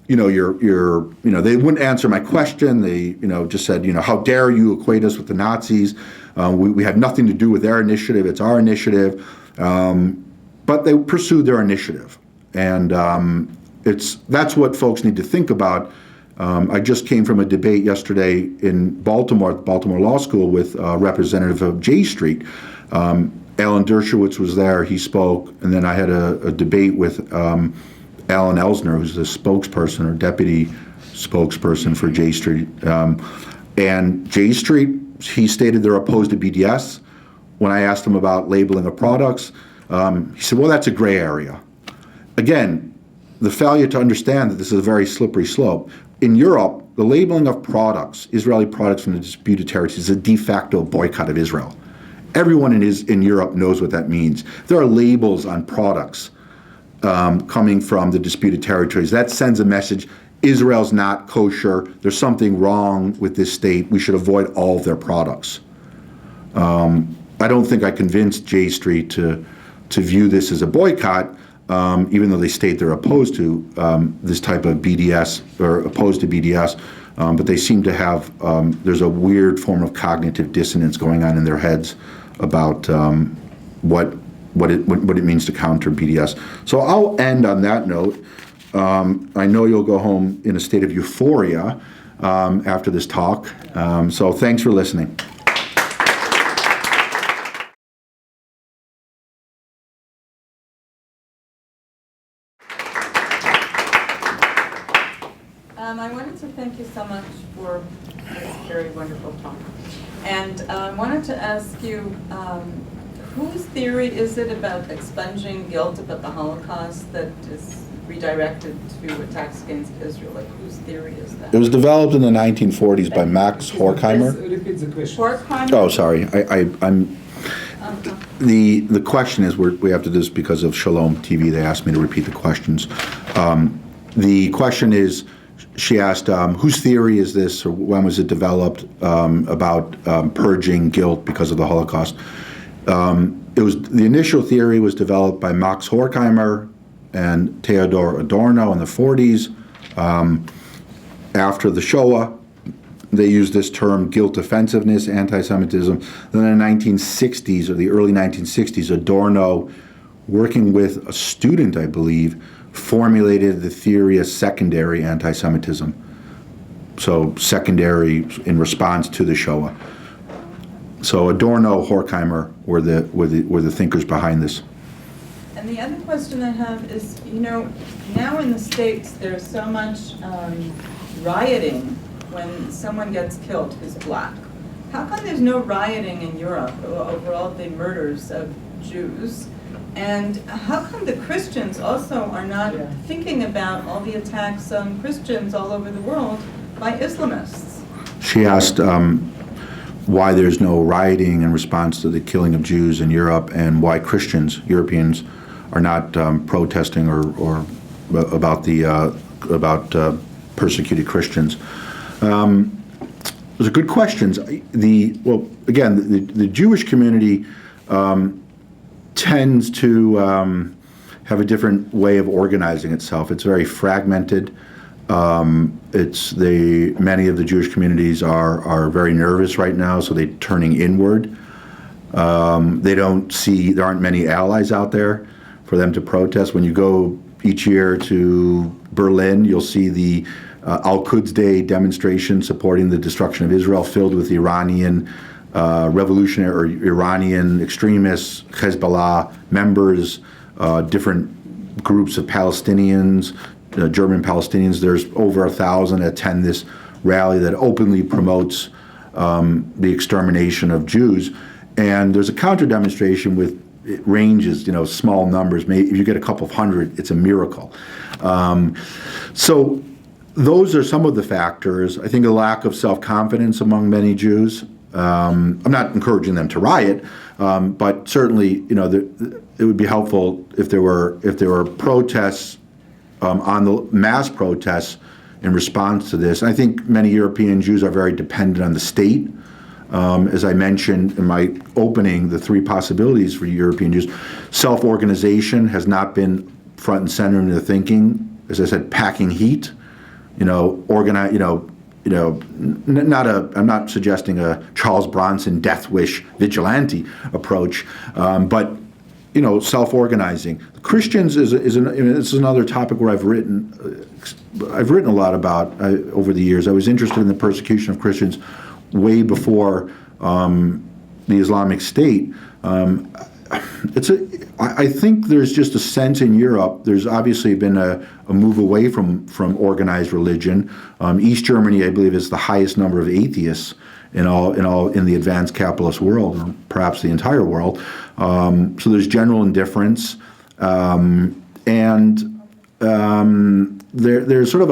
They wouldn't answer my question. They, just said, how dare you equate us with the Nazis? We have nothing to do with their initiative. It's our initiative. But they pursued their initiative, and that's what folks need to think about. I just came from a debate yesterday in Baltimore, at the Baltimore Law School, with a representative of J Street. Alan Dershowitz was there. He spoke, and then I had a debate with Alan Elsner, who's the spokesperson or deputy spokesperson for J Street. And J Street, he stated they're opposed to BDS. When I asked him about labeling of products, he said, well, that's a gray area. Again, the failure to understand that this is a very slippery slope. In Europe, the labeling of products, Israeli products from the disputed territories, is a de facto boycott of Israel. Everyone in Europe knows what that means. There are labels on products coming from the disputed territories. That sends a message: Israel's not kosher. There's something wrong with this state. We should avoid all of their products. I don't think I convinced J Street to view this as a boycott, even though they state they're opposed to this type of BDS, or opposed to BDS, but they seem to have, there's a weird form of cognitive dissonance going on in their heads about what it means to counter BDS. So I'll end on that note. I know you'll go home in a state of euphoria after this talk, so thanks for listening. I wanted to thank you so much for this very wonderful talk. And I wanted to ask you, whose theory is it about expunging guilt about the Holocaust that is redirected to attacks against Israel? Like, whose theory is that? It was developed in the 1940s by Max Horkheimer. Repeat the question. Horkheimer? Oh, sorry. The question is, we have to do this because of Shalom TV. They asked me to repeat the questions. The question is, she asked, whose theory is this, or when was it developed, about purging guilt because of the Holocaust? The initial theory was developed by Max Horkheimer and Theodor Adorno in the 40s. After the Shoah, they used this term guilt offensiveness, anti-Semitism. Then in the 1960s, or the early 1960s, Adorno, working with a student, I believe, formulated the theory of secondary anti-Semitism. So secondary in response to the Shoah. So Adorno, Horkheimer were the thinkers behind this. And the other question I have is, now in the States there's so much rioting when someone gets killed who's black. How come there's no rioting in Europe over all the murders of Jews? And how come the Christians also are not thinking about all the attacks on Christians all over the world by Islamists? She asked why there's no rioting in response to the killing of Jews in Europe, and why Europeans, are not protesting or about persecuted Christians. Those are good questions. The Jewish community tends to have a different way of organizing itself. It's very fragmented. Many of the Jewish communities are very nervous right now, so they're turning inward. They don't see, there aren't many allies out there for them to protest. When you go each year to Berlin, you'll see the Al-Quds Day demonstration supporting the destruction of Israel, filled with Iranian revolutionary or Iranian extremists, Hezbollah members, different groups of Palestinians, German Palestinians. There's over 1,000 attend this rally that openly promotes the extermination of Jews. And there's a counter demonstration with, it ranges, small numbers. Maybe if you get a couple of hundred, it's a miracle. So those are some of the factors. I think a lack of self-confidence among many Jews. I'm not encouraging them to riot, but certainly, it would be helpful if there were protests on the mass protests in response to this. And I think many European Jews are very dependent on the state. As I mentioned in my opening, the three possibilities for European Jews: self-organization has not been front and center in their thinking. As I said, packing heat, organize, I'm not suggesting a Charles Bronson death wish vigilante approach, but self-organizing. Christians this is another topic where I've written a lot about over the years. I was interested in the persecution of Christians way before the Islamic State. I think there's just a sense in Europe. There's obviously been a move away from organized religion. East Germany, I believe, is the highest number of atheists in the advanced capitalist world, or perhaps the entire world. So there's general indifference, and there's sort of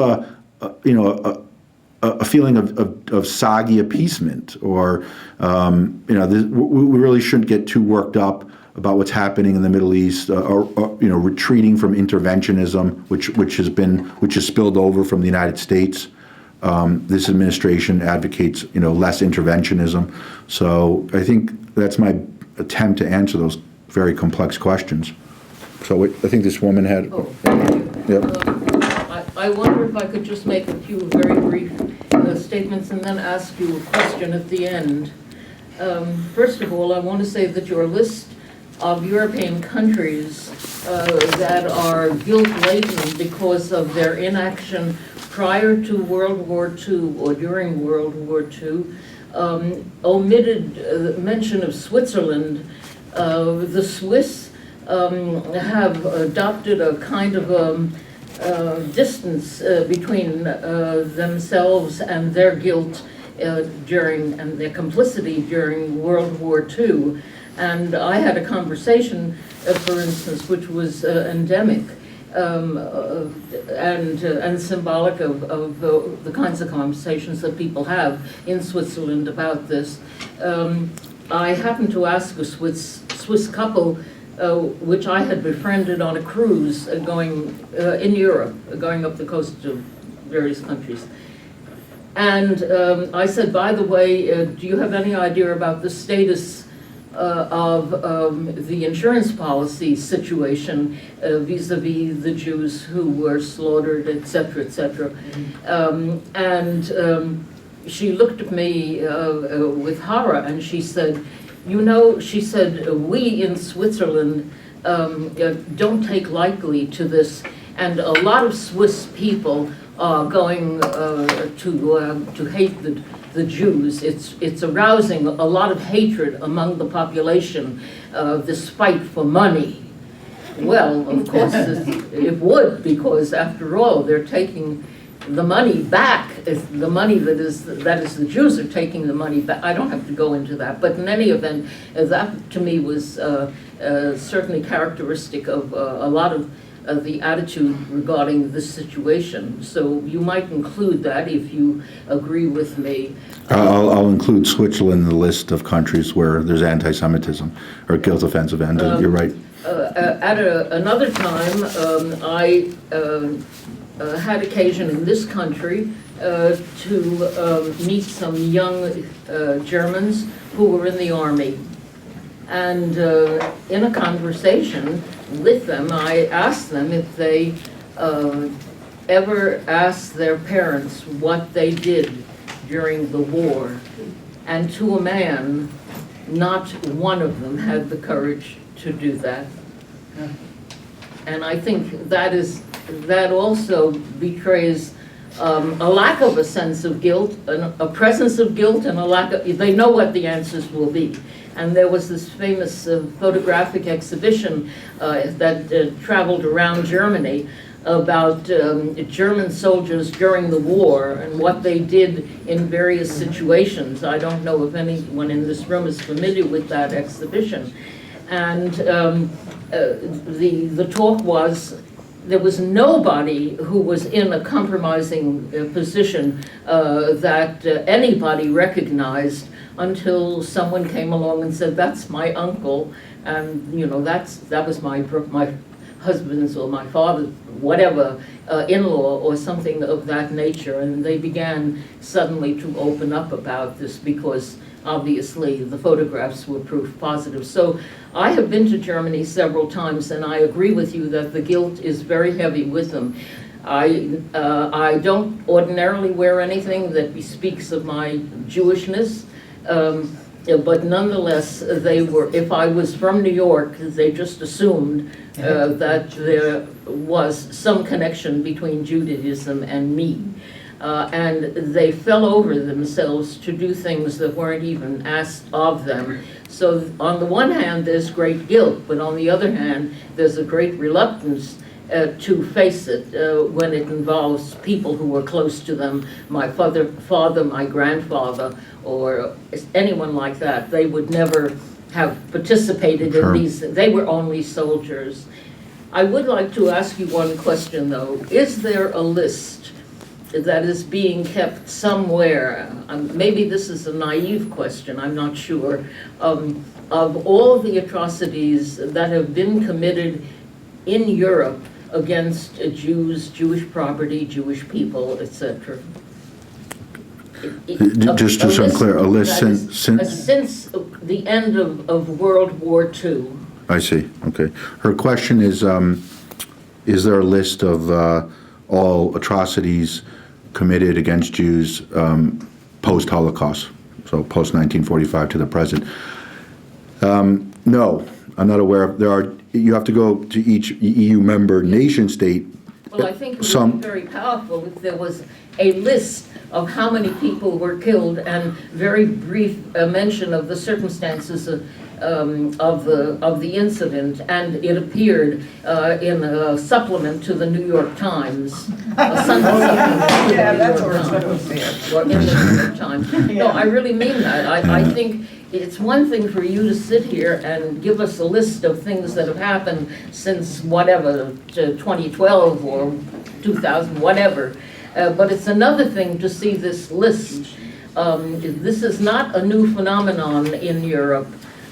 a feeling of soggy appeasement, or we really shouldn't get too worked up about what's happening in the Middle East, or retreating from interventionism, which has spilled over from the United States. This administration advocates less interventionism. So I think that's my attempt to answer those very complex questions. So I think this woman had. Oh, thank you. Yep. I wonder if I could just make a few very brief statements and then ask you a question at the end. First of all, I want to say that your list of European countries that are guilt-laden because of their inaction prior to World War II or during World War II omitted mention of Switzerland. The Swiss have adopted a kind of distance between themselves and their guilt and their complicity during World War II. And I had a conversation, for instance, which was endemic and symbolic of the kinds of conversations that people have in Switzerland about this. I happened to ask a Swiss couple, which I had befriended on a cruise going in Europe, going up the coast of various countries. And I said, by the way, do you have any idea about the status of the insurance policy situation vis-a-vis the Jews who were slaughtered, et cetera, et cetera? And she looked at me with horror, and she said, she said, we in Switzerland don't take lightly to this, and a lot of Swiss people are going to hate the Jews. It's arousing a lot of hatred among the population, this fight for money. Well, of course, it would, because after all, they're taking the money back. The money that is the Jews are taking the money back. I don't have to go into that, but in any event, that to me was certainly characteristic of a lot of the attitude regarding this situation. So you might include that if you agree with me. I'll include Switzerland in the list of countries where there's anti-Semitism or guilt offensive anti. You're right. At another time, I had occasion in this country to meet some young Germans who were in the army. And in a conversation with them, I asked them if they ever asked their parents what they did during the war. And to a man, not one of them had the courage to do that. And I think that also betrays a lack of a sense of guilt, a presence of guilt, and a lack of, they know what the answers will be. And there was this famous photographic exhibition that traveled around Germany about German soldiers during the war and what they did in various situations. I don't know if anyone in this room is familiar with that exhibition. And the talk was, there was nobody who was in a compromising position that anybody recognized until someone came along and said, "That's my uncle," and you know, that was my husband's or my father's, whatever, in-law or something of that nature, and they began suddenly to open up about this because obviously the photographs were proof positive. So I have been to Germany several times, and I agree with you that the guilt is very heavy with them. I don't ordinarily wear anything that bespeaks of my Jewishness, but nonetheless, they were, if I was from New York, they just assumed that there was some connection between Judaism and me. And they fell over themselves to do things that weren't even asked of them. So on the one hand, there's great guilt, but on the other hand, there's a great reluctance to face it when it involves people who were close to them, my father, my grandfather, or anyone like that. They would never have participated in these, they were only soldiers. I would like to ask you one question though. Is there a list that is being kept somewhere, maybe this is a naive question, I'm not sure, of all the atrocities that have been committed in Europe against Jews, Jewish property, Jewish people, etc.? Just so I'm clear, a list since the end of World War II. I see, okay. Her question is there a list of all atrocities committed against Jews post-Holocaust, so post-1945 to the present? No, I'm not aware of. There are. You have to go to each EU member nation state. Well, I think it would be very powerful if there was a list of how many people were killed and very brief mention of the circumstances of the incident, and it appered in a supplement to the New York Times, a Sunday supplement to the New York Times, or in the New York Times. No, I really mean that. I think it's one thing for you to sit here and give us a list of things that have happened since whatever, 2012 or 2000, whatever. But it's another thing to see this list. This is not a new phenomenon in Europe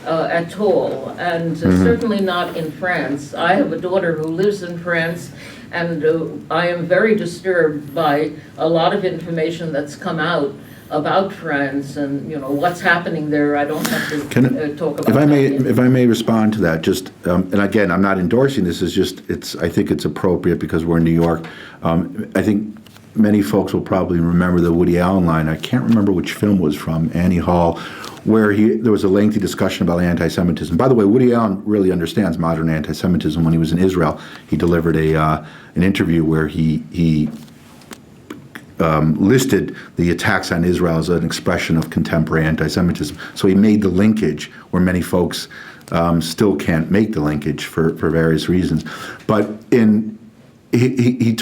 at all, and certainly not in France. I have a daughter who lives in France, and I am very disturbed by a lot of information that's come out about France and, you know, what's happening there. I don't have to talk about if I may respond to that, just and again, I'm not endorsing this. It's just I think it's appropriate because we're in New York. I think many folks will probably remember the Woody Allen line. I can't remember which film it was from, Annie Hall, where there was a lengthy discussion about anti-Semitism. By the way, Woody Allen really understands modern anti-Semitism. When he was in Israel, he delivered an interview where he listed the attacks on Israel as an expression of contemporary anti-Semitism. So he made the linkage where many folks still can't make the linkage for various reasons. But he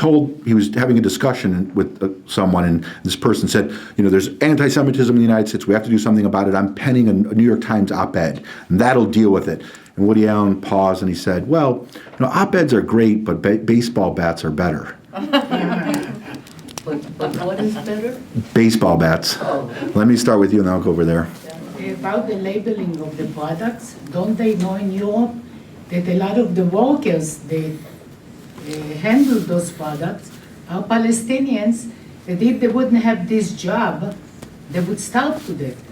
was having a discussion with someone, and this person said, you know, there's anti-Semitism in the United States. We have to do something about it. I'm penning a New York Times op-ed, and that'll deal with it. And Woody Allen paused and he said, well, you know, op-eds are great, but baseball bats are better. But what is better? Baseball bats. Oh. Let me start with you, and then I'll go over there. About the labeling of the products, don't they know in Europe that a lot of the workers that handle those products are Palestinians, that if they wouldn't have this job, they would starve to death.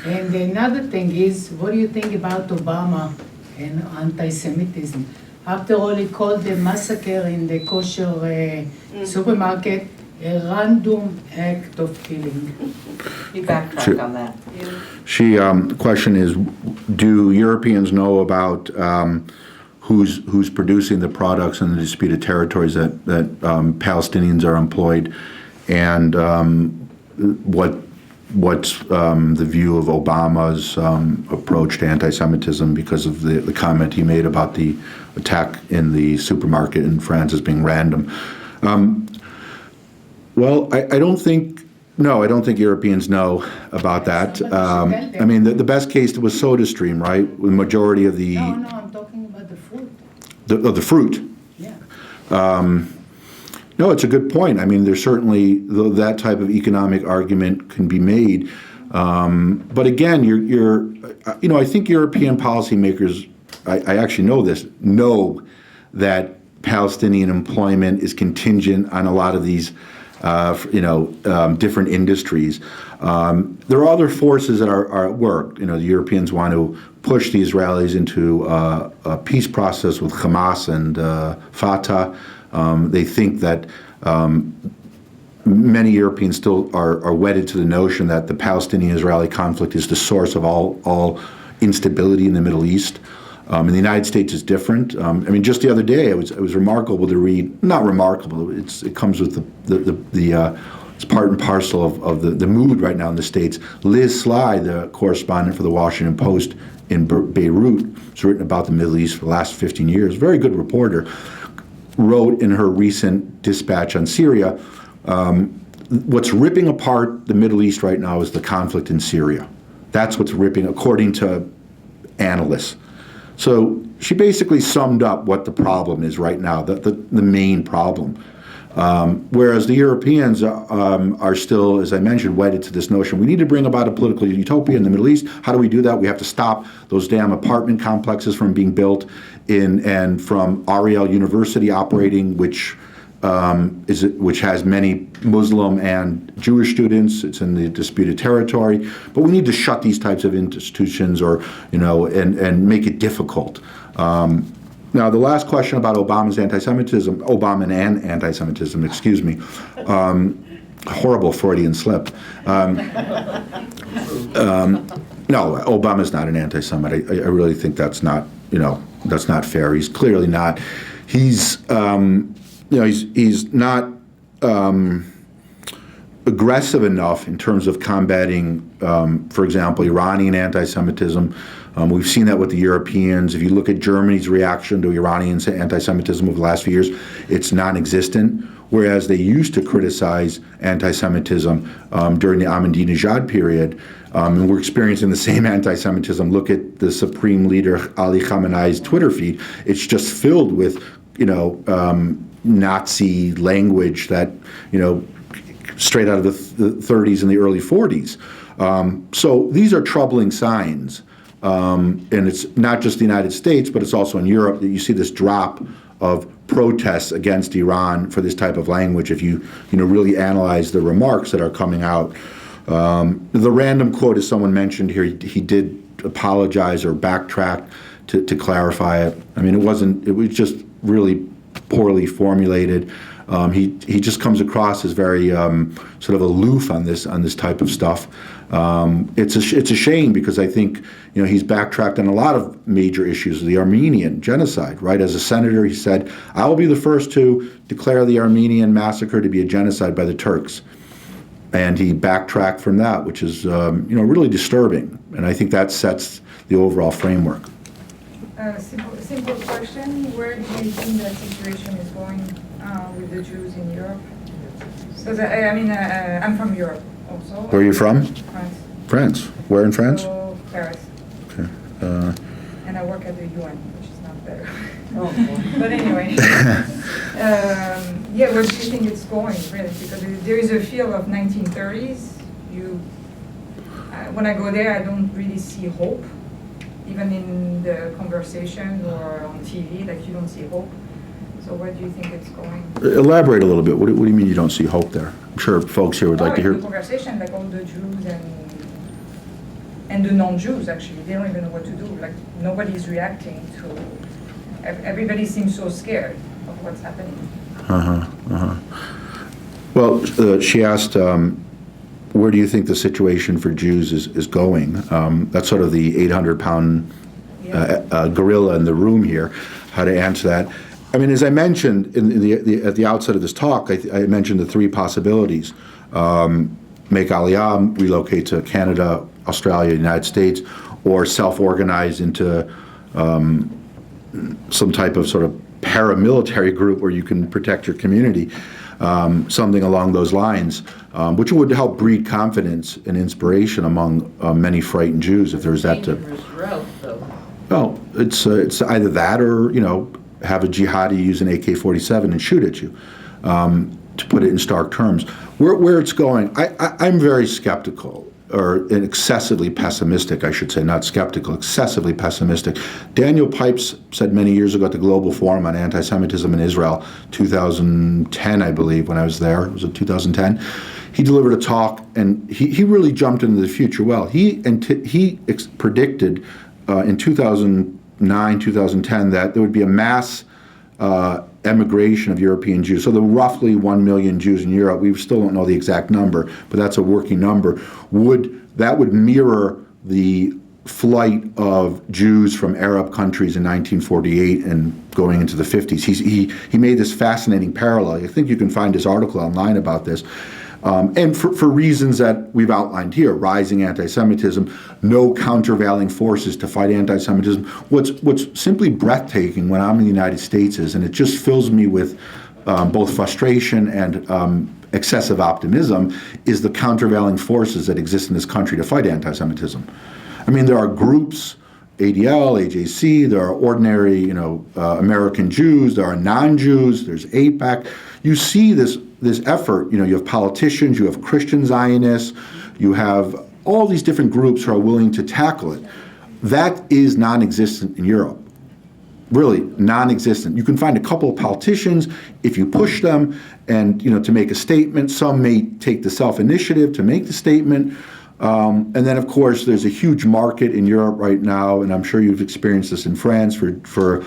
And another thing is, what do you think about Obama and anti-Semitism? After all, he called the massacre in the kosher supermarket a random act of killing. You backtrack on that. The question is, do Europeans know about who's producing the products in the disputed territories that Palestinians are employed, and what's the view of Obama's approach to anti-Semitism because of the comment he made about the attack in the supermarket in France as being random? Well, I don't think Europeans know about that. I mean, the best case was SodaStream, right? The majority of the... No, I'm talking about the fruit. The fruit. Yeah. No, it's a good point. I mean, there's certainly that type of economic argument can be made. But again, I think European policymakers, I actually know this, know that Palestinian employment is contingent on a lot of these different industries. There are other forces that are at work. The Europeans want to push the Israelis into a peace process with Hamas and Fatah. They think that many Europeans still are wedded to the notion that the Palestinian-Israeli conflict is the source of all instability in the Middle East. And the United States is different. I mean, just the other day, it was remarkable to read. Not remarkable. It comes with it's part and parcel of the mood right now in the States. Liz Sly, the correspondent for the Washington Post in Beirut, has written about the Middle East for the last 15 years. Very good reporter. Wrote in her recent dispatch on Syria, what's ripping apart the Middle East right now is the conflict in Syria. That's what's ripping, according to analysts. So she basically summed up what the problem is right now, the main problem. Whereas the Europeans are still, as I mentioned, wedded to this notion, we need to bring about a political utopia in the Middle East. How do we do that? We have to stop those damn apartment complexes from being built and from Ariel University operating, which has many Muslim and Jewish students. It's in the disputed territory. But we need to shut these types of institutions and make it difficult. Now, the last question about Obama and anti-Semitism, excuse me. Horrible Freudian slip. No, Obama's not an anti-Semite. I really think that's not fair. He's clearly not. He's not aggressive enough in terms of combating, for example, Iranian anti-Semitism. We've seen that with the Europeans. If you look at Germany's reaction to Iranian anti-Semitism over the last few years, it's non-existent. Whereas they used to criticize anti-Semitism during the Ahmadinejad period, and we're experiencing the same anti-Semitism. Look at the Supreme Leader Ali Khamenei's Twitter feed. It's just filled with, Nazi language that, straight out of the 30s and the early 40s. So these are troubling signs. And it's not just the United States, but it's also in Europe that you see this drop of protests against Iran for this type of language if you really analyze the remarks that are coming out. The random quote, as someone mentioned here, he did apologize or backtrack to clarify it. I mean, it was just really poorly formulated. He just comes across as very sort of aloof on this type of stuff. It's a shame because I think he's backtracked on a lot of major issues. The Armenian genocide, right? As a senator, he said, "I will be the first to declare the Armenian massacre to be a genocide by the Turks," and he backtracked from that, which is really disturbing. And I think that sets the overall framework. Simple question: where do you think that situation is going with the Jews in Europe? Because I'm from Europe also. Where are you from? France. France. Where in France? So, Paris. Okay. And I work at the UN, which is not better. Oh, But anyway, where do you think it's going, really? Because there is a feel of 1930s. When I go there, I don't really see hope. Even in the conversation or on TV, you don't see hope. So where do you think it's going? Elaborate a little bit. What do you mean you don't see hope there? I'm sure folks here would like to hear. In the conversation, all the Jews and the non-Jews, actually, they don't even know what to do. Nobody's reacting to. Everybody seems so scared of what's happening. Well, she asked, where do you think the situation for Jews is going? That's sort of the 800-pound gorilla in the room here, how to answer that. I mean, as I mentioned at the outset of this talk, I mentioned the three possibilities. Make Aliyah, relocate to Canada, Australia, United States, or self-organize into some type of sort of paramilitary group where you can protect your community, something along those lines, which would help breed confidence and inspiration among many frightened Jews if there's that to... Dangerous route, though. Well, it's either that or, have a jihadi use an AK-47 and shoot at you, to put it in stark terms. Where it's going, I'm very skeptical, or excessively pessimistic, I should say, not skeptical, excessively pessimistic. Daniel Pipes said many years ago at the Global Forum on Anti-Semitism in Israel, 2010, I believe, when I was there. Was it 2010? He delivered a talk, and he really jumped into the future well. He predicted in 2009, 2010, that there would be a mass emigration of European Jews. So the roughly 1 million Jews in Europe, we still don't know the exact number, but that's a working number, that would mirror the flight of Jews from Arab countries in 1948 and going into the 50s. He made this fascinating parallel. I think you can find his article online about this. And for reasons that we've outlined here, rising anti-Semitism, no countervailing forces to fight anti-Semitism. What's simply breathtaking when I'm in the United States is, and it just fills me with both frustration and excessive optimism, is the countervailing forces that exist in this country to fight anti-Semitism. I mean, there are groups, ADL, AJC, there are ordinary, American Jews, there are non-Jews, there's AIPAC. You see this effort, you have politicians, you have Christian Zionists, you have all these different groups who are willing to tackle it. That is non-existent in Europe. Really, non-existent. You can find a couple of politicians, if you push them, and, to make a statement. Some may take the self-initiative to make the statement. And then, of course, there's a huge market in Europe right now, and I'm sure you've experienced this in France, for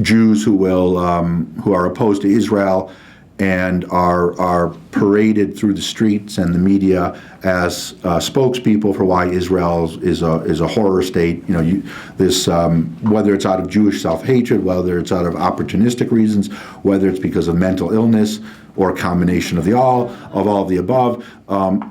Jews who are opposed to Israel and are paraded through the streets and the media as spokespeople for why Israel is a horror state. Whether it's out of Jewish self-hatred, whether it's out of opportunistic reasons, whether it's because of mental illness or a combination of all of the above.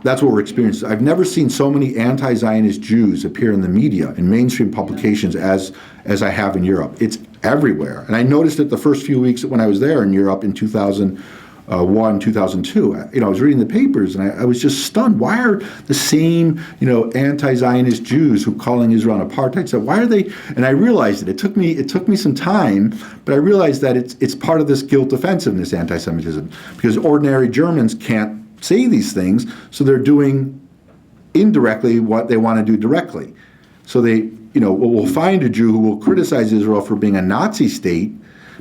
That's what we're experiencing. I've never seen so many anti-Zionist Jews appear in the media, in mainstream publications, as I have in Europe. It's everywhere. And I noticed it the first few weeks when I was there in Europe in 2001, 2002. I was reading the papers and I was just stunned. Why are the same, anti-Zionist Jews who calling Israel an apartheid, so why are they? And I realized it took me some time, but I realized that it's part of this guilt offensiveness, anti-Semitism, because ordinary Germans can't say these things, so they're doing indirectly what they want to do directly. So they, will find a Jew who will criticize Israel for being a Nazi state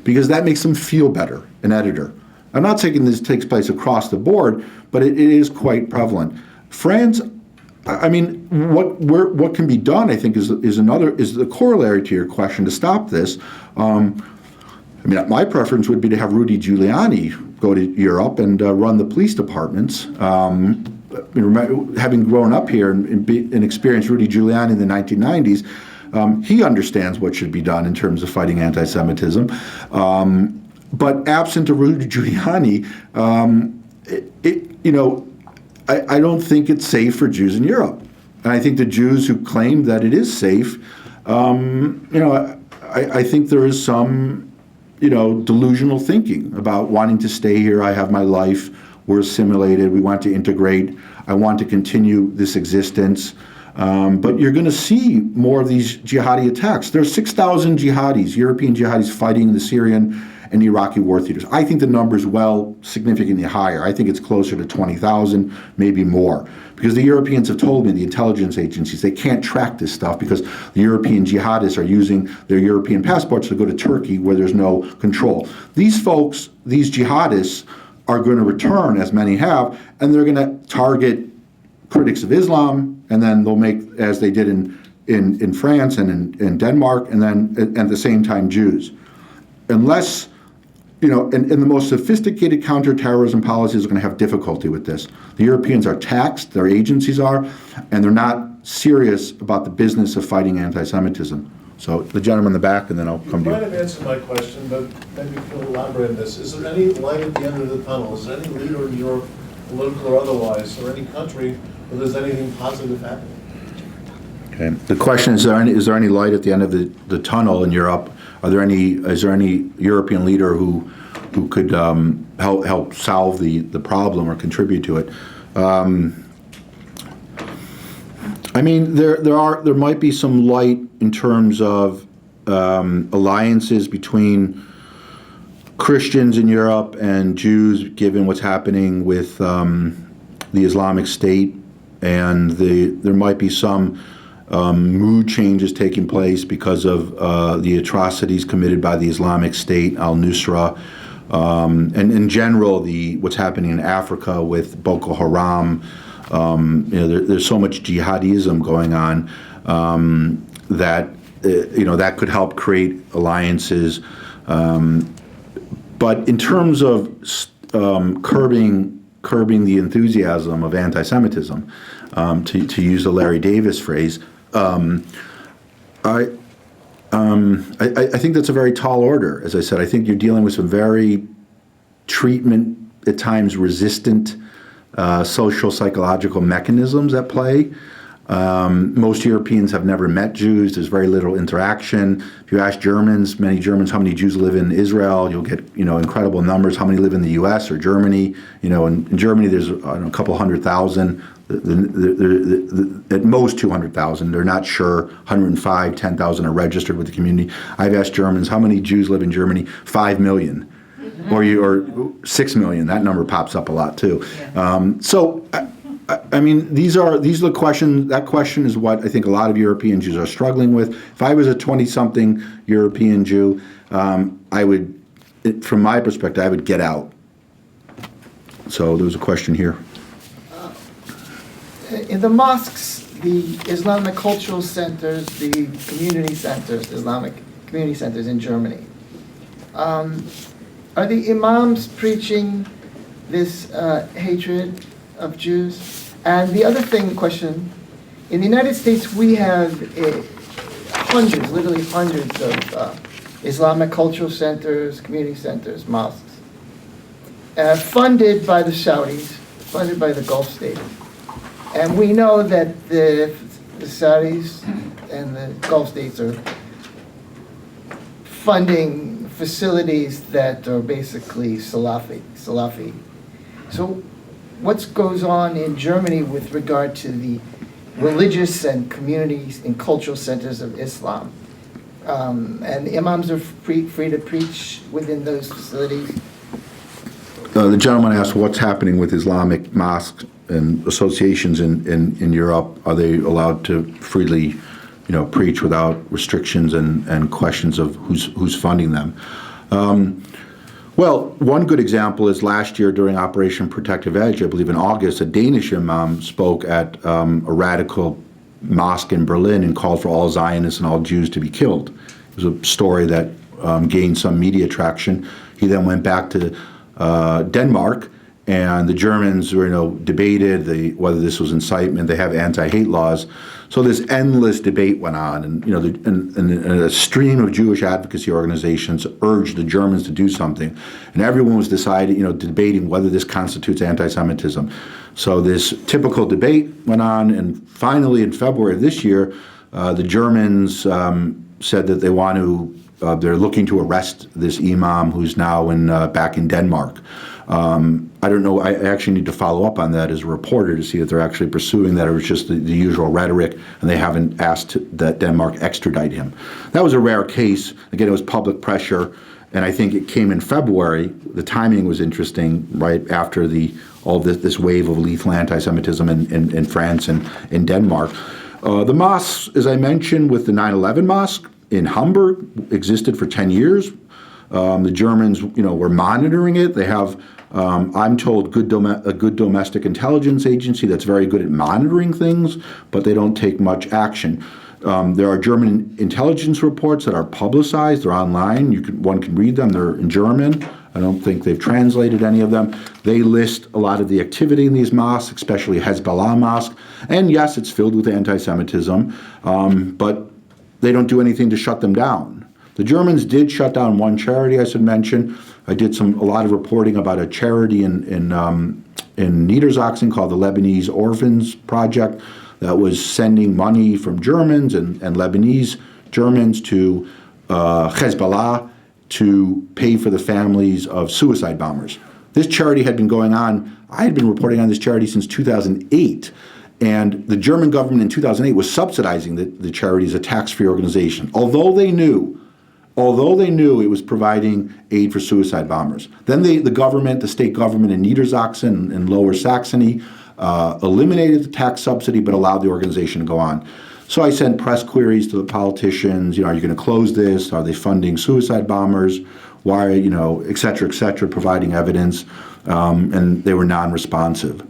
because that makes them feel better, an editor. I'm not saying this takes place across the board, but it is quite prevalent. France, I mean, what can be done, I think, is the corollary to your question to stop this. My preference would be to have Rudy Giuliani go to Europe and run the police departments. Having grown up here and experienced Rudy Giuliani in the 1990s, he understands what should be done in terms of fighting anti-Semitism. But absent of Rudy Giuliani, I don't think it's safe for Jews in Europe. And I think the Jews who claim that it is safe, I think there is some, delusional thinking about wanting to stay here. I have my life. We're assimilated. We want to integrate. I want to continue this existence. But you're going to see more of these jihadi attacks. There are 6,000 jihadis, European jihadis, fighting the Syrian and Iraqi war theaters. I think the number is significantly higher. I think it's closer to 20,000, maybe more. Because the Europeans have told me, the intelligence agencies, they can't track this stuff because the European jihadists are using their European passports to go to Turkey where there's no control. These folks, these jihadists, are going to return, as many have, and they're going to target critics of Islam, and then they'll make, as they did in France and in Denmark, and then at the same time Jews. Unless and the most sophisticated counterterrorism policies are going to have difficulty with this. The Europeans are taxed, their agencies are, and they're not serious about the business of fighting anti-Semitism. So the gentleman in the back, and then I'll come to You might you. have answered my question, but maybe you can elaborate on this. Is there any light at the end of the tunnel? Is there any leader in Europe, political or otherwise, or any country where there's anything positive happening? Okay. The question is there any light at the end of the tunnel in Europe? Is there any European leader who could help solve the problem or contribute to it? There might be some light in terms of alliances between Christians in Europe and Jews, given what's happening with the Islamic State, and there might be some mood changes taking place because of the atrocities committed by the Islamic State, al-Nusra, and in general what's happening in Africa with Boko Haram. There's so much jihadism going on that that could help create alliances. But in terms of curbing the enthusiasm of anti-Semitism, to use the Larry Davis phrase, I think that's a very tall order. As I said, I think you're dealing with some very treatment, at times resistant, social psychological mechanisms at play. Most Europeans have never met Jews. There's very little interaction. If you ask many Germans, how many Jews live in Israel, you'll get incredible numbers. How many live in the U.S. or Germany? In Germany, there's a couple 100,000. At most 200,000. They're not sure. 105, 10,000 are registered with the community. I've asked Germans, how many Jews live in Germany? 5 million. Or 6 million. That number pops up a lot too. These are the questions. That question is what I think a lot of European Jews are struggling with. If I was a 20-something European Jew, I would, from my perspective, I would get out. So there was a question here. In the mosques, the Islamic cultural centers, the community centers, Islamic community centers in Germany, are the imams preaching this hatred of Jews? And the other question, in the United States we have hundreds, literally hundreds of Islamic cultural centers, community centers, mosques, funded by the Saudis, funded by the Gulf states. And we know that the Saudis and the Gulf states are funding facilities that are basically Salafi. So what goes on in Germany with regard to the religious and communities and cultural centers of Islam? And the imams are free to preach within those facilities? The gentleman asked what's happening with Islamic mosques and associations in Europe. Are they allowed to freely, preach without restrictions and questions of who's funding them? Well, one good example is last year during Operation Protective Edge, I believe in August, a Danish imam spoke at a radical mosque in Berlin and called for all Zionists and all Jews to be killed. It was a story that gained some media traction. He then went back to Denmark, and the Germans debated whether this was incitement. They have anti-hate laws. So this endless debate went on, and a stream of Jewish advocacy organizations urged the Germans to do something, and everyone was debating whether this constitutes anti-Semitism. So this typical debate went on, and finally in February of this year, the Germans said that they're looking to arrest this imam who's now back in Denmark. I don't know, I actually need to follow up on that as a reporter to see if they're actually pursuing that, or it's just the usual rhetoric and they haven't asked that Denmark extradite him. That was a rare case. Again, it was public pressure, and I think it came in February. The timing was interesting, right after all this wave of lethal anti-Semitism in France and in Denmark. The mosques, as I mentioned, with the 9/11 mosque in Hamburg, existed for 10 years. The Germans, were monitoring it. They have, I'm told, a good domestic intelligence agency that's very good at monitoring things, but they don't take much action. There are German intelligence reports that are publicized. They're online. One can read them. They're in German. I don't think they've translated any of them. They list a lot of the activity in these mosques, especially Hezbollah mosque. And yes, it's filled with anti-Semitism, but they don't do anything to shut them down. The Germans did shut down one charity I should mention. I did a lot of reporting about a charity in Niedersachsen called the Lebanese Orphans Project that was sending money from Germans and Lebanese Germans to Hezbollah to pay for the families of suicide bombers. This charity had been going on, I had been reporting on this charity since 2008, and the German government in 2008 was subsidizing the charity as a tax-free organization, although they knew it was providing aid for suicide bombers. Then the state government in Niedersachsen and Lower Saxony eliminated the tax subsidy but allowed the organization to go on. So I sent press queries to the politicians, are you going to close this? Are they funding suicide bombers? Why, et cetera, providing evidence, and they were non-responsive.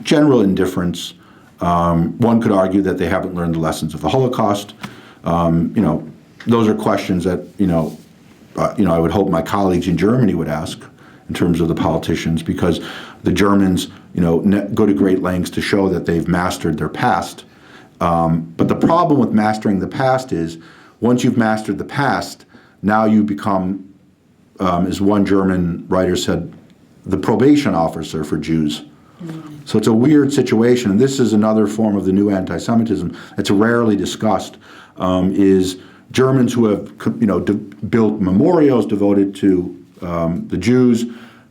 General indifference. One could argue that they haven't learned the lessons of the Holocaust. Those are questions that, I would hope my colleagues in Germany would ask in terms of the politicians, because the Germans, go to great lengths to show that they've mastered their past. But the problem with mastering the past is, once you've mastered the past, now you become, as one German writer said, the probation officer for Jews. So it's a weird situation, and this is another form of the new anti-Semitism that's rarely discussed, is Germans who have, built memorials devoted to the Jews,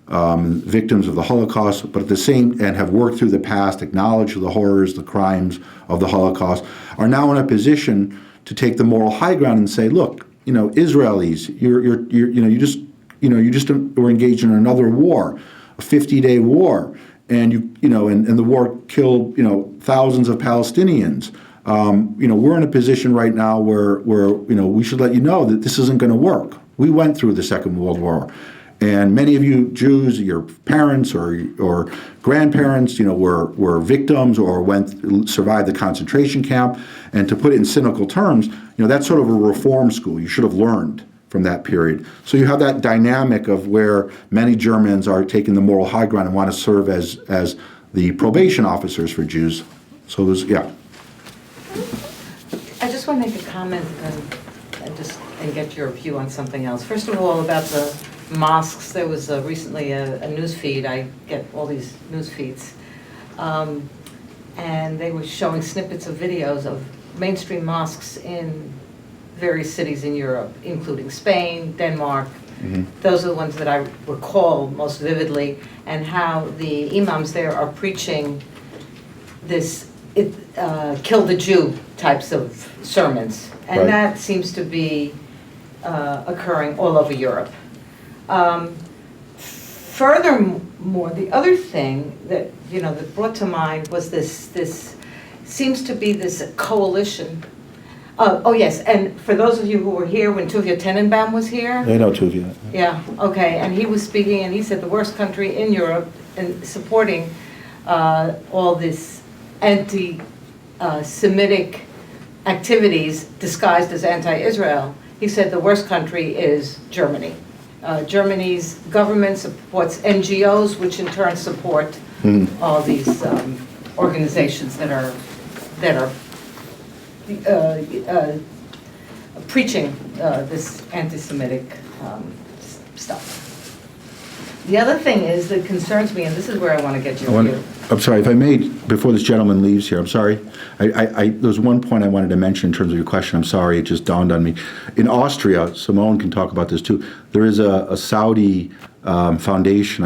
victims of the Holocaust, but and have worked through the past, acknowledged the horrors, the crimes of the Holocaust, are now in a position to take the moral high ground and say, look, Israelis, you just were engaged in another war, a 50-day war, and and the war killed thousands of Palestinians. We're in a position right now where we should let you know that this isn't going to work. We went through the Second World War, and many of you Jews, your parents or grandparents, were victims or survived the concentration camp. And to put it in cynical terms, that's sort of a reform school. You should have learned from that period. So you have that dynamic of where many Germans are taking the moral high ground and want to serve as the probation officers for Jews. So I just want to make a comment and get your view on something else. First of all, about the mosques, there was recently a news feed. I get all these news feeds. And they were showing snippets of videos of mainstream mosques in various cities in Europe, including Spain, Denmark. Mm-hmm. Those are the ones that I recall most vividly, and how the imams there are preaching this kill the Jew types of sermons. And right. That seems to be occurring all over Europe. Furthermore, the other thing that that brought to mind was this seems to be this coalition. Oh yes, and for those of you who were here when Tuvia Tenenbaum was here. I know Tuvia. Yeah, okay, and he was speaking, and he said the worst country in Europe in supporting all this anti-Semitic activities disguised as anti-Israel. He said the worst country is Germany. Germany's government supports NGOs, which in turn support all these organizations that are preaching this anti-Semitic stuff. The other thing is that concerns me, and this is where I want to get your view. I'm sorry, if I may, before this gentleman leaves here, I'm sorry. There's one point I wanted to mention in terms of your question. I'm sorry, it just dawned on me. In Austria, Simone can talk about this too, there is a Saudi foundation.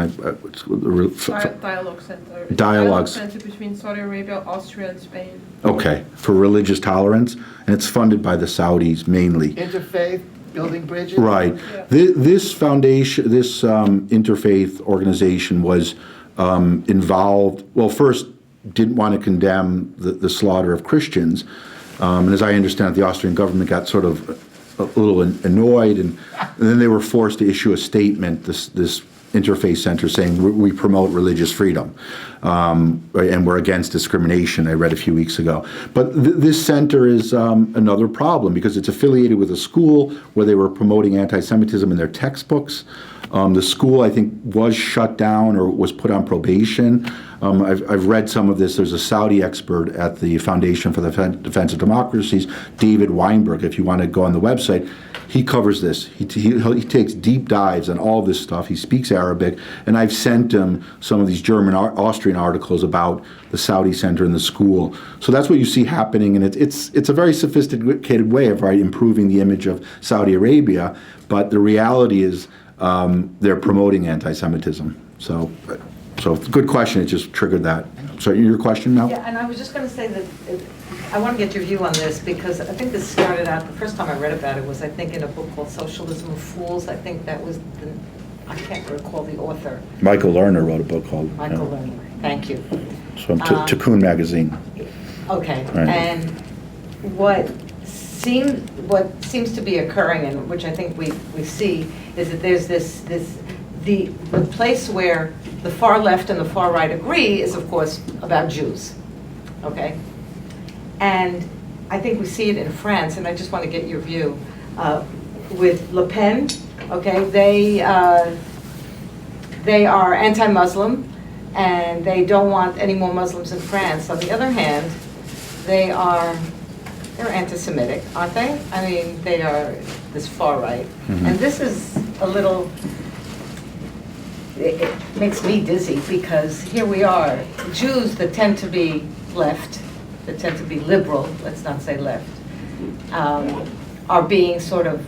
Dialogue Center. Dialogue Center between Saudi Arabia, Austria, and Spain. Okay, for religious tolerance, and it's funded by the Saudis mainly. Interfaith, building bridges? Right. Yeah. This foundation, this interfaith organization was involved, well, first, didn't want to condemn the slaughter of Christians. And as I understand it, the Austrian government got sort of a little annoyed, and then they were forced to issue a statement, this interfaith center, saying we promote religious freedom, and we're against discrimination, I read a few weeks ago. But this center is another problem, because it's affiliated with a school where they were promoting anti-Semitism in their textbooks. The school, I think, was shut down or was put on probation. I've read some of this. There's a Saudi expert at the Foundation for the Defense of Democracies, David Weinberg. If you want to go on the website, he covers this. He takes deep dives on all this stuff. He speaks Arabic, and I've sent him some of these German, Austrian articles about the Saudi center and the school. So that's what you see happening, and it's a very sophisticated way of improving the image of Saudi Arabia. But the reality is they're promoting anti-Semitism. So good question. It just triggered that. So your question now? Yeah, and I was just going to say that I want to get your view on this because I think this started out, the first time I read about it was, I think, in a book called Socialism of Fools. I think that was, I can't recall the author. Michael Lerner wrote a book called Michael Lerner. Thank you. From Tikkun magazine. Okay, Right. and what seems to be occurring, and which I think we see, is that there's the place where the far left and the far right agree is, of course, about Jews, okay? And I think we see it in France, and I just want to get your view. With Le Pen, okay, they are anti-Muslim, and they don't want any more Muslims in France. On the other hand, they're anti-Semitic, aren't they? I mean, they are this far right. Mm-hmm. And this is a little, it makes me dizzy because here we are, Jews that tend to be left, that tend to be liberal, let's not say left, are being sort of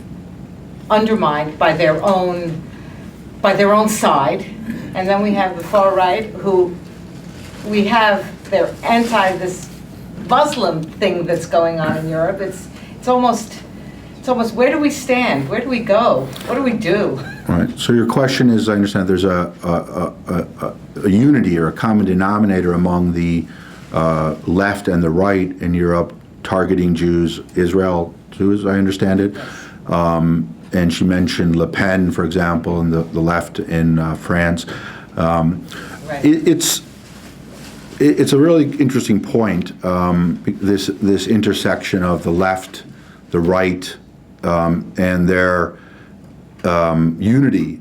undermined by their own side. And then we have the far right who they're anti this Muslim thing that's going on in Europe. It's almost where do we stand? Where do we go? What do we do? Right. So your question is, I understand there's a unity or a common denominator among the left and the right in Europe targeting Jews, Israel too, as I understand it. And she mentioned Le Pen, for example, and the left in France. Right. It's a really interesting point, this intersection of the left, the right, and their unity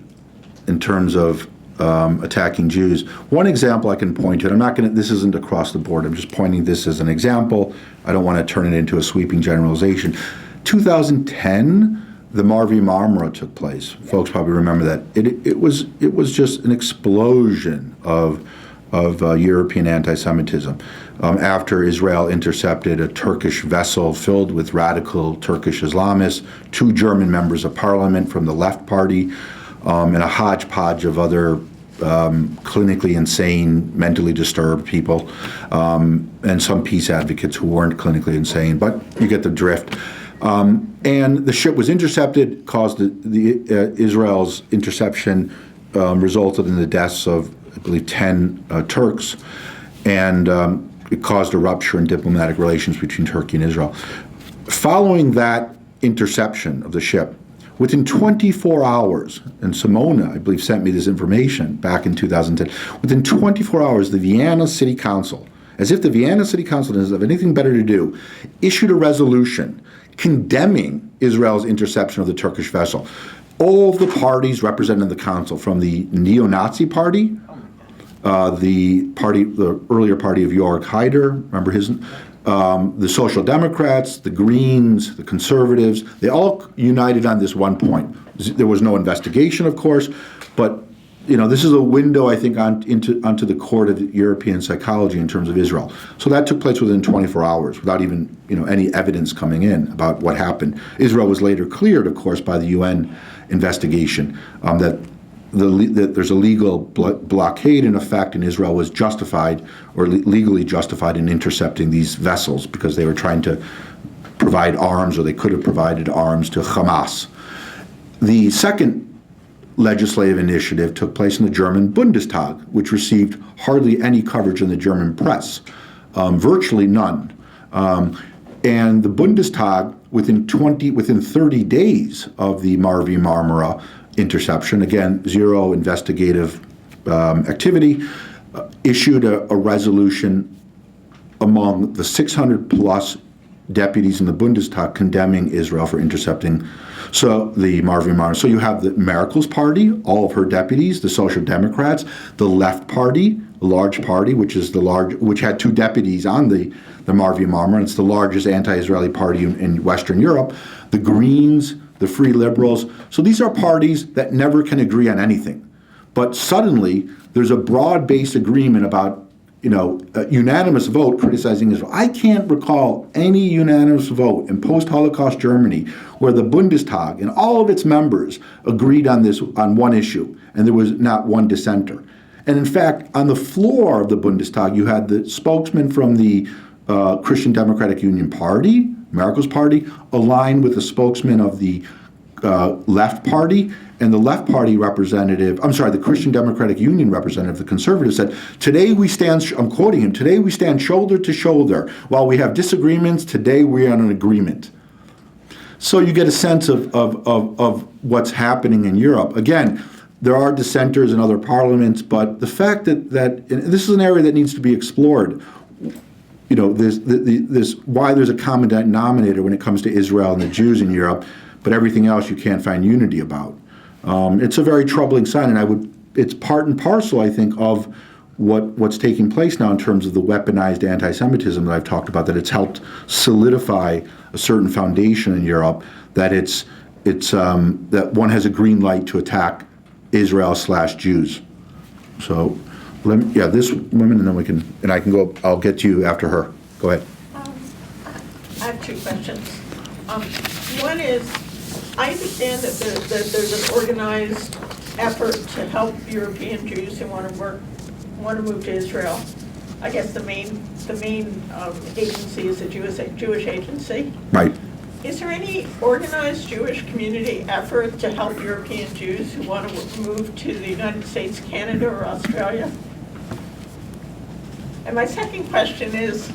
in terms of attacking Jews. One example I can point to, and I'm not going to, this isn't across the board, I'm just pointing this as an example. I don't want to turn it into a sweeping generalization. 2010, the Marvi Marmara took place. Folks probably remember that. It was just an explosion of European anti-Semitism after Israel intercepted a Turkish vessel filled with radical Turkish Islamists, 2 German members of parliament from the left party, and a hodgepodge of other clinically insane, mentally disturbed people, and some peace advocates who weren't clinically insane, but you get the drift. And the ship was intercepted, caused Israel's interception resulted in the deaths of, I believe, 10 Turks, and it caused a rupture in diplomatic relations between Turkey and Israel. Following that interception of the ship, within 24 hours, and Simona, I believe, sent me this information back in 2010, within 24 hours, the Vienna City Council, as if the Vienna City Council doesn't have anything better to do, issued a resolution condemning Israel's interception of the Turkish vessel. All of the parties represented in the council, from the neo-Nazi party, the earlier party of Jörg Haider, remember his, the Social Democrats, the Greens, the Conservatives, they all united on this one point. There was no investigation, of course, but this is a window, I think, onto the court of European psychology in terms of Israel. So that took place within 24 hours, without even any evidence coming in about what happened. Israel was later cleared, of course, by the UN investigation that there's a legal blockade in effect, and Israel was justified or legally justified in intercepting these vessels because they were trying to provide arms, or they could have provided arms to Hamas. The second legislative initiative took place in the German Bundestag, which received hardly any coverage in the German press, virtually none. And the Bundestag, within 30 days of the Marvi Marmara interception, again, zero investigative activity, issued a resolution among the 600 plus deputies in the Bundestag condemning Israel for intercepting So the Marvin. So you have the Merkel's party, all of her deputies, the Social Democrats, the Left Party, a large party, which had 2 deputies on the Marvin Marmor, and it's the largest anti-Israeli party in Western Europe. The Greens, the Free Liberals. So these are parties that never can agree on anything. But suddenly, there's a broad-based agreement about, a unanimous vote criticizing Israel. I can't recall any unanimous vote in post-Holocaust Germany where the Bundestag and all of its members agreed on one issue, and there was not one dissenter. And in fact, on the floor of the Bundestag, you had the spokesman from the Christian Democratic Union Party, Merkel's party, aligned with the spokesman of the Left Party, and the Left Party representative, the Christian Democratic Union representative, the conservative, said, today we stand, I'm quoting him, today we stand shoulder to shoulder. While we have disagreements, today we are on an agreement. So you get a sense of what's happening in Europe. Again, there are dissenters in other parliaments, but the fact that and this is an area that needs to be explored, there's why there's a common denominator when it comes to Israel and the Jews in Europe, but everything else you can't find unity about. It's a very troubling sign, and it's part and parcel, I think, of what's taking place now in terms of the weaponized anti-Semitism that I've talked about, that it's helped solidify a certain foundation in Europe, that that one has a green light to attack Israel/Jews. So, this woman, and then I can go. I'll get to you after her. Go ahead. I have 2 questions. One is, I understand that there's an organized effort to help European Jews who want to move to Israel. I guess the main agency is a Jewish agency. Right. Is there any organized Jewish community effort to help European Jews who want to move to the United States, Canada, or Australia? And my second question is,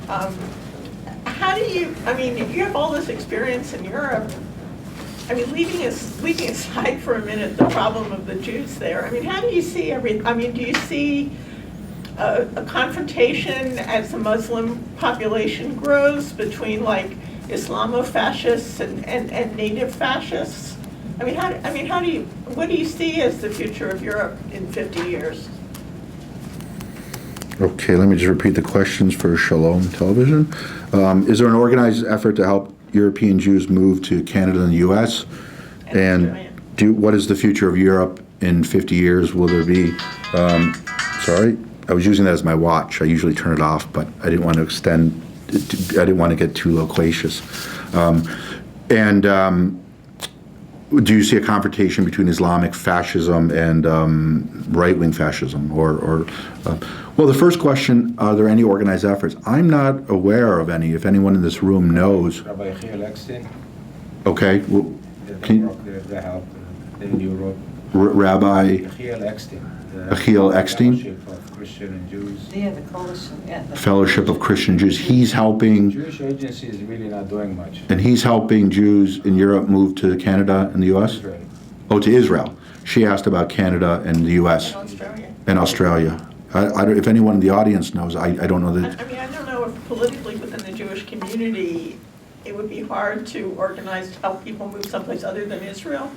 how do you have all this experience in Europe. Leaving aside for a minute the problem of the Jews there, how do you see do you see a confrontation as the Muslim population grows between Islamofascists and native fascists? What do you see as the future of Europe in 50 years? Okay, let me just repeat the questions for Shalom Television. Is there an organized effort to help European Jews move to Canada and the U.S.? And what is the future of Europe in 50 years? Will there be, sorry, I was using that as my watch. I usually turn it off, but I didn't want to I didn't want to get too loquacious. Do you see a confrontation between Islamic fascism and right-wing fascism? Well, the first question, are there any organized efforts? I'm not aware of any. If anyone in this room knows. Rabbi Yechiel Eckstein. Okay. Well, they help in Europe. Rabbi Yechiel Eckstein. Yechiel Eckstein. Fellowship of Christian and Jews. Yeah, the coalition, yeah. Fellowship of Christian Jews. He's helping. Jewish agency is really not doing much. And he's helping Jews in Europe move to Canada and the U.S.? Israel. Oh, to Israel. She asked about Canada and the U.S. And Australia. If anyone in the audience knows, I don't know that. I don't know if politically within the Jewish community it would be hard to organize to help people move someplace other than Israel.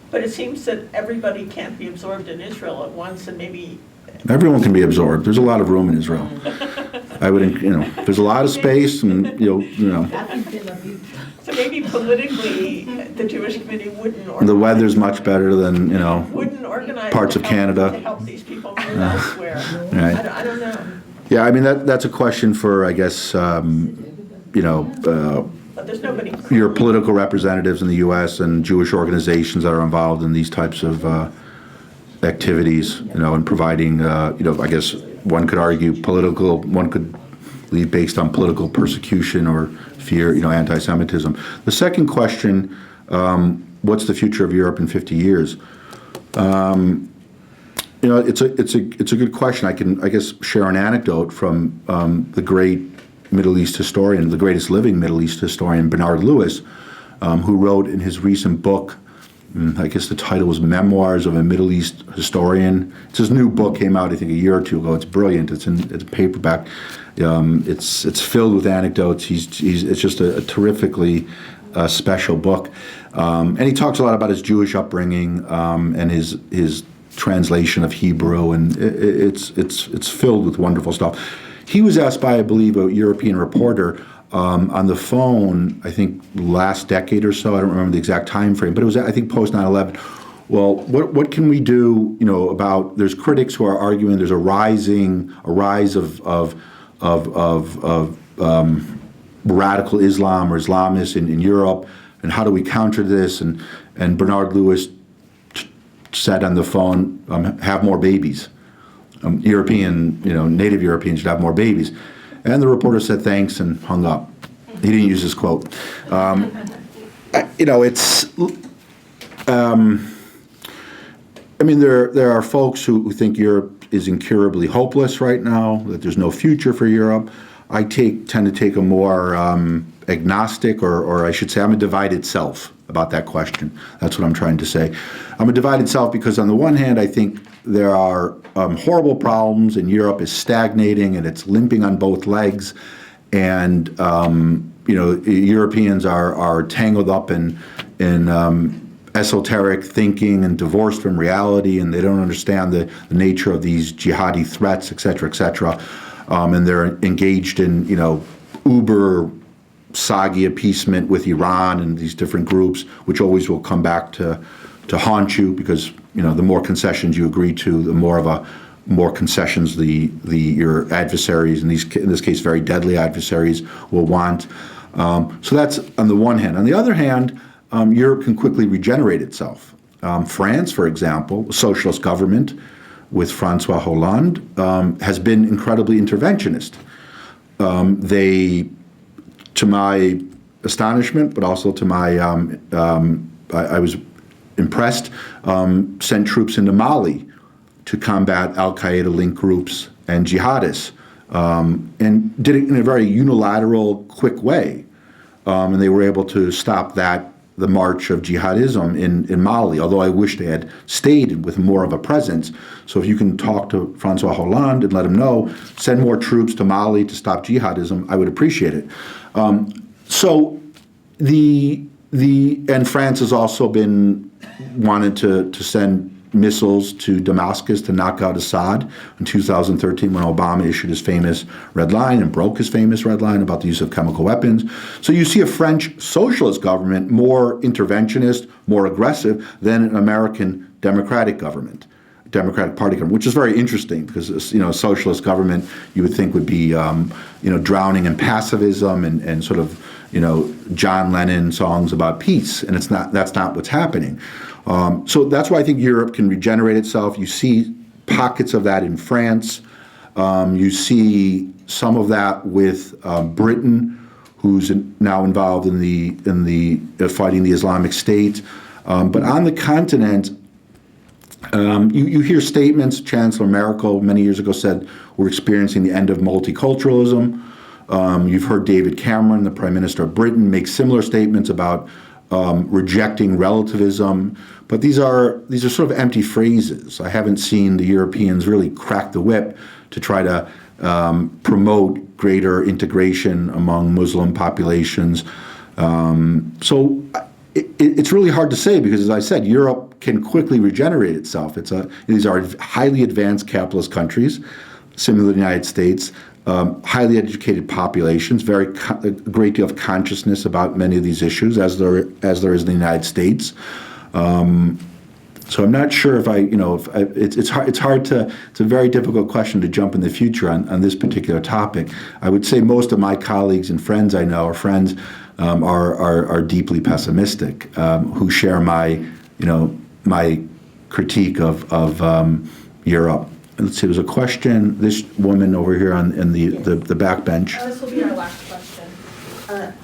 But it seems that everybody can't be absorbed in Israel at once, and maybe... Everyone can be absorbed. There's a lot of room in Israel. I would, there's a lot of space, and So maybe politically, the Jewish community wouldn't organize. The weather's much better than Wouldn't organize parts of Canada to help these people move elsewhere. Right. I don't know. Yeah, that's a question for, I guess, But there's nobody. your political representatives in the U.S. and Jewish organizations that are involved in these types of activities, and providing, I guess one could argue one could lead based on political persecution or fear, anti-Semitism. The second question, what's the future of Europe in 50 years? It's a good question. I can, I guess, share an anecdote from the great Middle East historian, the greatest living Middle East historian, Bernard Lewis, who wrote in his recent book, I guess the title was Memoirs of a Middle East Historian. It's his new book, came out I think a year or two ago. It's brilliant. It's a paperback. It's filled with anecdotes. It's just a terrifically special book. And he talks a lot about his Jewish upbringing and his translation of Hebrew, and it's filled with wonderful stuff. He was asked by, I believe, a European reporter on the phone, I think last decade or so, I don't remember the exact time frame, but it was, I think, post 9/11. Well, what can we do, about, there's critics who are arguing there's a rise of radical Islam or Islamists in Europe, and how do we counter this? And Bernard Lewis said on the phone, have more babies. Native Europeans should have more babies. And the reporter said thanks and hung up. He didn't use his quote. There are folks who think Europe is incurably hopeless right now, that there's no future for Europe. I tend to take a more agnostic, or I should say I'm a divided self about that question. That's what I'm trying to say. I'm a divided self because on the one hand, I think there are horrible problems, and Europe is stagnating and it's limping on both legs, and Europeans are tangled up in esoteric thinking and divorced from reality, and they don't understand the nature of these jihadi threats, et cetera, and they're engaged in uber soggy appeasement with Iran and these different groups, which always will come back to haunt you, because the more concessions you agree to, the more concessions your adversaries, in this case very deadly adversaries, will want. So that's on the one hand. On the other hand, Europe can quickly regenerate itself. France, for example, a socialist government with Francois Hollande, has been incredibly interventionist. They, to my astonishment, but also to my, I was impressed, sent troops into Mali to combat al-Qaeda linked groups and jihadists, and did it in a very unilateral, quick way. And they were able to stop the march of jihadism in Mali, although I wish they had stayed with more of a presence. So if you can talk to Francois Hollande and let him know, send more troops to Mali to stop jihadism, I would appreciate it. And France has also wanted to send missiles to Damascus to knock out Assad in 2013 when Obama issued his famous red line and broke his famous red line about the use of chemical weapons. So you see a French socialist government more interventionist, more aggressive than an American Democratic government, Democratic Party government, which is very interesting because a socialist government you would think would be drowning in pacifism and sort of John Lennon songs about peace, and that's not what's happening. So that's why I think Europe can regenerate itself. You see pockets of that in France. You see some of that with Britain, who's now involved in the fighting the Islamic State. But on the continent, you hear statements. Chancellor Merkel many years ago said we're experiencing the end of multiculturalism. You've heard David Cameron, the Prime Minister of Britain, make similar statements about rejecting relativism, but these are sort of empty phrases. I haven't seen the Europeans really crack the whip to try to promote greater integration among Muslim populations. So it's really hard to say because, as I said, Europe can quickly regenerate itself. These are highly advanced capitalist countries, similar to the United States. Highly educated populations, a great deal of consciousness about many of these issues, as there is in the United States. So I'm not sure if it's hard to. It's a very difficult question to jump in the future on this particular topic. I would say most of my colleagues and friends I know, are deeply pessimistic, who share my critique of Europe. Let's see, there's a question. This woman over here in the back bench. This will be our last question.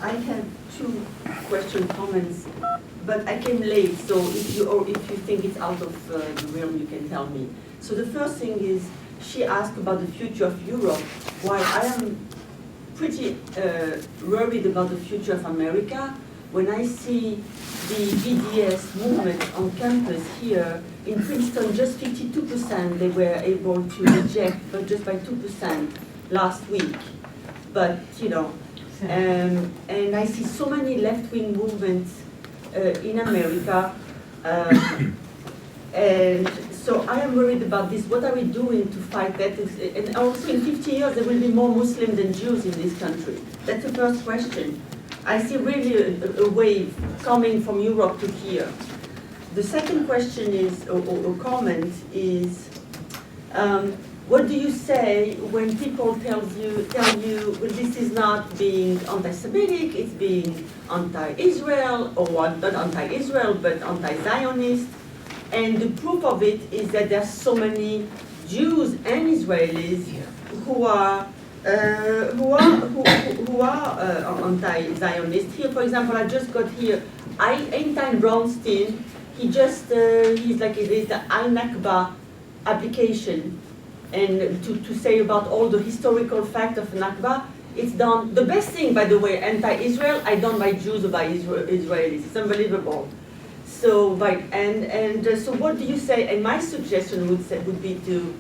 I have two comments, but I came late, so if you think it's out of the realm, you can tell me. So the first thing is, she asked about the future of Europe, while I am pretty worried about the future of America. When I see the BDS movement on campus here in Princeton, just 52% they were able to reject, but just by 2% last week. But and I see so many left-wing movements in America. And so I am worried about this. What are we doing to fight that? And also in 50 years, there will be more Muslims than Jews in this country. That's the first question. I see really a wave coming from Europe to here. The second question is, or comment is, what do you say when people tell you, well, this is not being anti-Semitic, it's being anti-Israel, or what, not anti-Israel, but anti-Zionist, and the proof of it is that there are so many Jews and Israelis who are anti-Zionist. Here, for example, I just got here, Einstein Brownstein, he's like the al-Nakba application, and to say about all the historical fact of Nakba, it's done, the best thing, by the way, anti-Israel, I done by Jews or by Israelis. It's unbelievable. So, so what do you say? And my suggestion would be to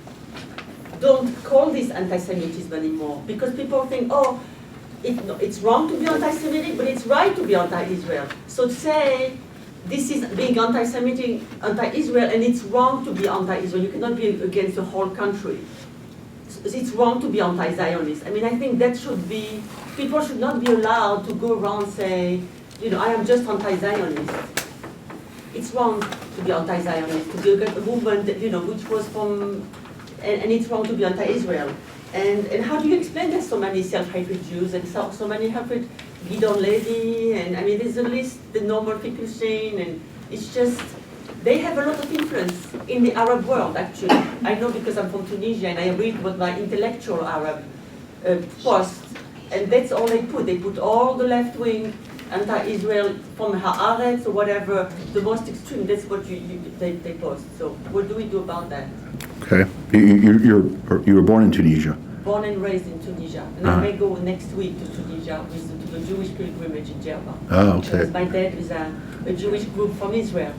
don't call this anti-Semitism anymore, because people think, oh, it's wrong to be anti-Semitic, but it's right to be anti-Israel. So say this is being anti-Semitic, anti-Israel, and it's wrong to be anti-Israel. You cannot be against the whole country. It's wrong to be anti-Zionist. I mean, I think that should be, people should not be allowed to go around say, I am just anti-Zionist. It's wrong to be anti-Zionist, to be against a movement that, which was from, and it's wrong to be anti-Israel. And how do you explain there's so many self-hatred Jews and so many hatred Gidon Levy, and I mean, there's a list, the Normal Finkelstein, and it's just, they have a lot of influence in the Arab world, actually. I know because I'm from Tunisia, and I read what my intellectual Arab posts, and that's all they put. They put all the left-wing anti-Israel from Haaretz or whatever, the most extreme, that's what they post. So what do we do about that? Okay. You were born in Tunisia. Born and raised in Tunisia. And I may go next week to Tunisia to the Jewish pilgrimage in Jerba. Oh, okay. Because my dad is a Jewish group from Israel.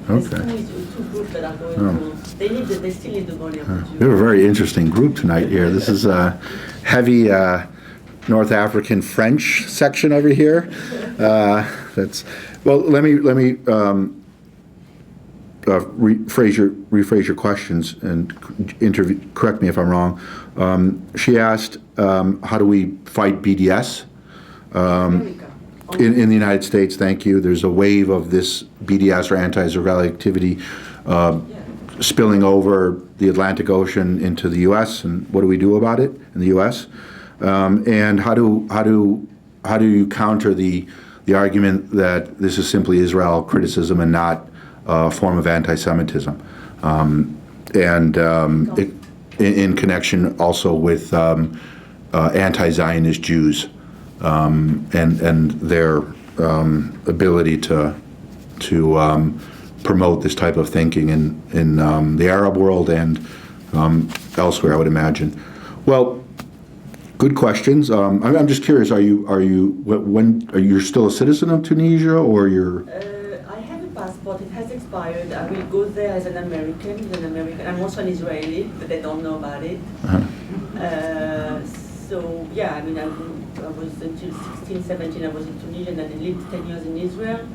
Okay. There's two groups that are going to, they still need the money of the Jews. We have a very interesting group tonight here. This is a heavy North African French section over here. Well, let me rephrase your questions and correct me if I'm wrong. She asked, how do we fight BDS? In the United States, thank you. There's a wave of this BDS or anti-Israeli activity spilling over the Atlantic Ocean into the U.S. And what do we do about it in the U.S.? And how do you counter the argument that this is simply Israel criticism and not a form of anti-Semitism, in connection also with anti-Zionist Jews and their ability to promote this type of thinking in the Arab world and elsewhere, I would imagine. Well, good questions. I'm just curious. Are you still a citizen of Tunisia, or you're? I have a passport. It has expired. I will go there as an American. I'm also an Israeli, but they don't know about it. So yeah, I mean, I was until 16, 17. I was in Tunisia, and then I lived 10 years in Israel,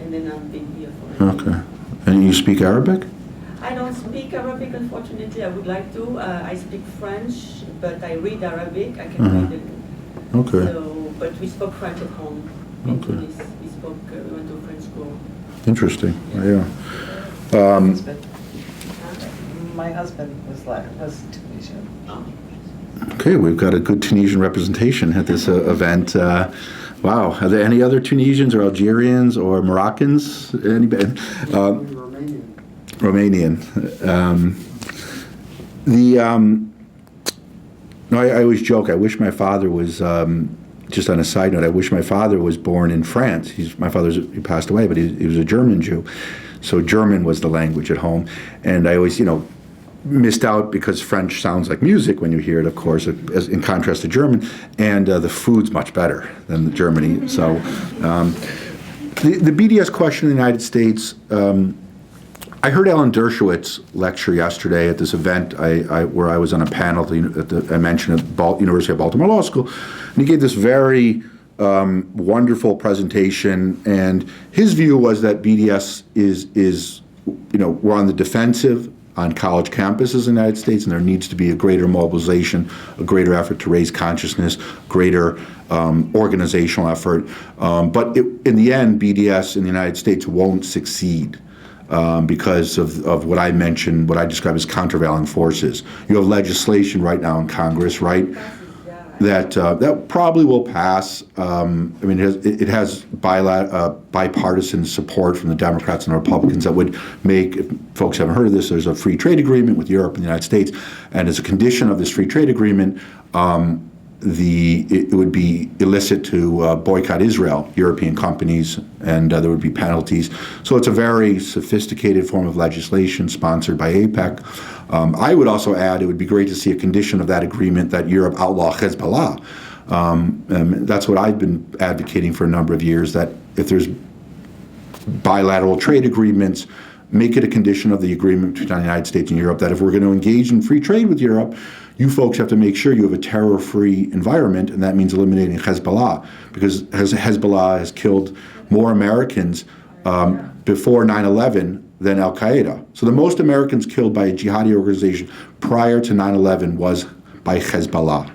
and then I've been here for. Okay. And you speak Arabic? I don't speak Arabic, unfortunately. I would like to. I speak French, but I read Arabic. I can read it. Okay. So, but we spoke French at home in Tunis. We went to French school. Interesting. Yeah. My husband was Tunisian. Okay, we've got a good Tunisian representation at this event. Wow. Are there any other Tunisians or Algerians or Moroccans? Anybody? Romanian. I always joke. I wish my father was. Just on a side note, I wish my father was born in France. He passed away, but he was a German Jew, so German was the language at home. And I always, missed out because French sounds like music when you hear it, of course, as in contrast to German, and the food's much better than Germany. So the BDS question in the United States. I heard Alan Dershowitz lecture yesterday at this event where I was on a panel I mentioned at University of Baltimore Law School, and he gave this very wonderful presentation, and his view was that BDS is we're on the defensive on college campuses in the United States, and there needs to be a greater mobilization, a greater effort to raise consciousness, greater organizational effort. But in the end, BDS in the United States won't succeed because of what I mentioned, what I describe as countervailing forces. You have legislation right now in Congress, right? That probably will pass. I mean, it has bipartisan support from the Democrats and the Republicans that would make, if folks haven't heard of this, there's a free trade agreement with Europe and the United States, and as a condition of this free trade agreement, it would be illicit to boycott Israel, European companies, and there would be penalties. So it's a very sophisticated form of legislation sponsored by AIPAC. I would also add it would be great to see a condition of that agreement that Europe outlaw Hezbollah. That's what I've been advocating for a number of years, that if there's bilateral trade agreements, make it a condition of the agreement between the United States and Europe that if we're going to engage in free trade with Europe, you folks have to make sure you have a terror-free environment, and that means eliminating Hezbollah, because Hezbollah has killed more Americans before 9/11 than al-Qaeda. So the most Americans killed by a jihadi organization prior to 9/11 was by Hezbollah.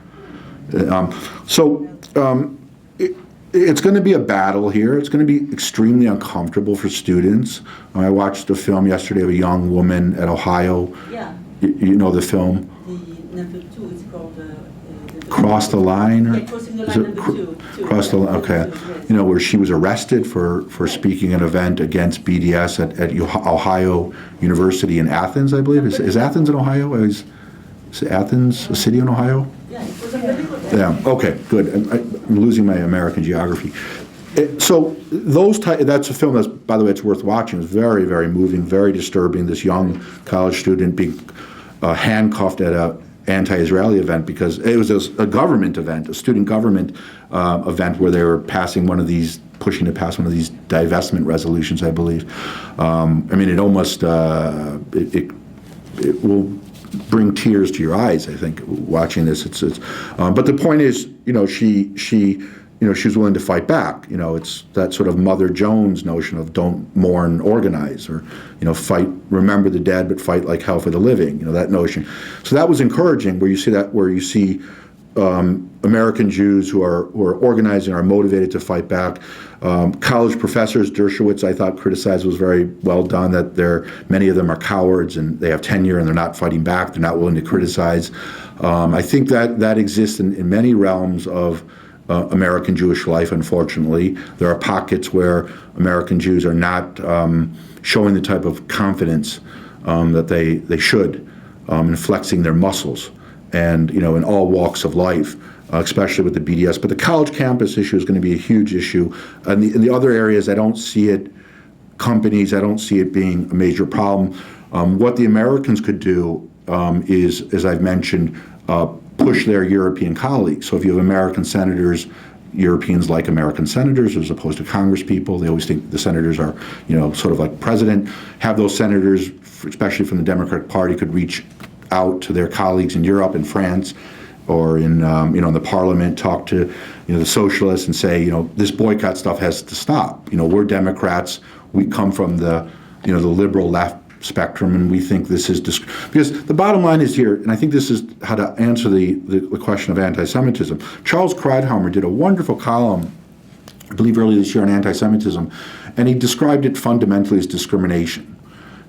It's going to be a battle here. It's going to be extremely uncomfortable for students. I watched a film yesterday of a young woman at Ohio. Yeah. You know the film? The number 2 is called Cross the Line? Or, yeah, Crossing the Line number 2. Cross the Line, okay. Yes. You know, where she was arrested for speaking at an event against BDS at Ohio University in Athens, I believe. Is Athens in Ohio? Is Athens a city in Ohio? Yeah, it was unbelievable. Yeah, okay, good. I'm losing my American geography. So that's a film that's, by the way, it's worth watching. It's very, very moving, very disturbing. This young college student being handcuffed at a anti-Israeli event because it was a government event, a student government event where they were pushing to pass one of these divestment resolutions, I believe. I mean, it almost, it will bring tears to your eyes, I think, watching this. But the point is, she was willing to fight back. It's that sort of Mother Jones notion of don't mourn, organize, or, fight, remember the dead, but fight like hell for the living, that notion. So that was encouraging, where you see American Jews who are organizing, are motivated to fight back. College professors, Dershowitz, I thought criticized was very well done, that many of them are cowards and they have tenure and they're not fighting back, they're not willing to criticize. I think that exists in many realms of American Jewish life, unfortunately. There are pockets where American Jews are not showing the type of confidence that they should in flexing their muscles, and in all walks of life, especially with the BDS. But the college campus issue is going to be a huge issue. And in the other areas, I don't see it, companies, I don't see it being a major problem. What the Americans could do is, as I've mentioned, push their European colleagues. So if you have American senators, Europeans like American senators as opposed to Congress people. They always think the senators are, sort of like president. Have those senators, especially from the Democratic Party, could reach out to their colleagues in Europe and France, or in in the Parliament, talk to the socialists and say, this boycott stuff has to stop. We're Democrats. We come from the the liberal left spectrum, and we think this is because the bottom line is here, and I think this is how to answer the question of anti-Semitism. Charles Kreidheimer did a wonderful column, I believe earlier this year, on anti-Semitism, and he described it fundamentally as discrimination.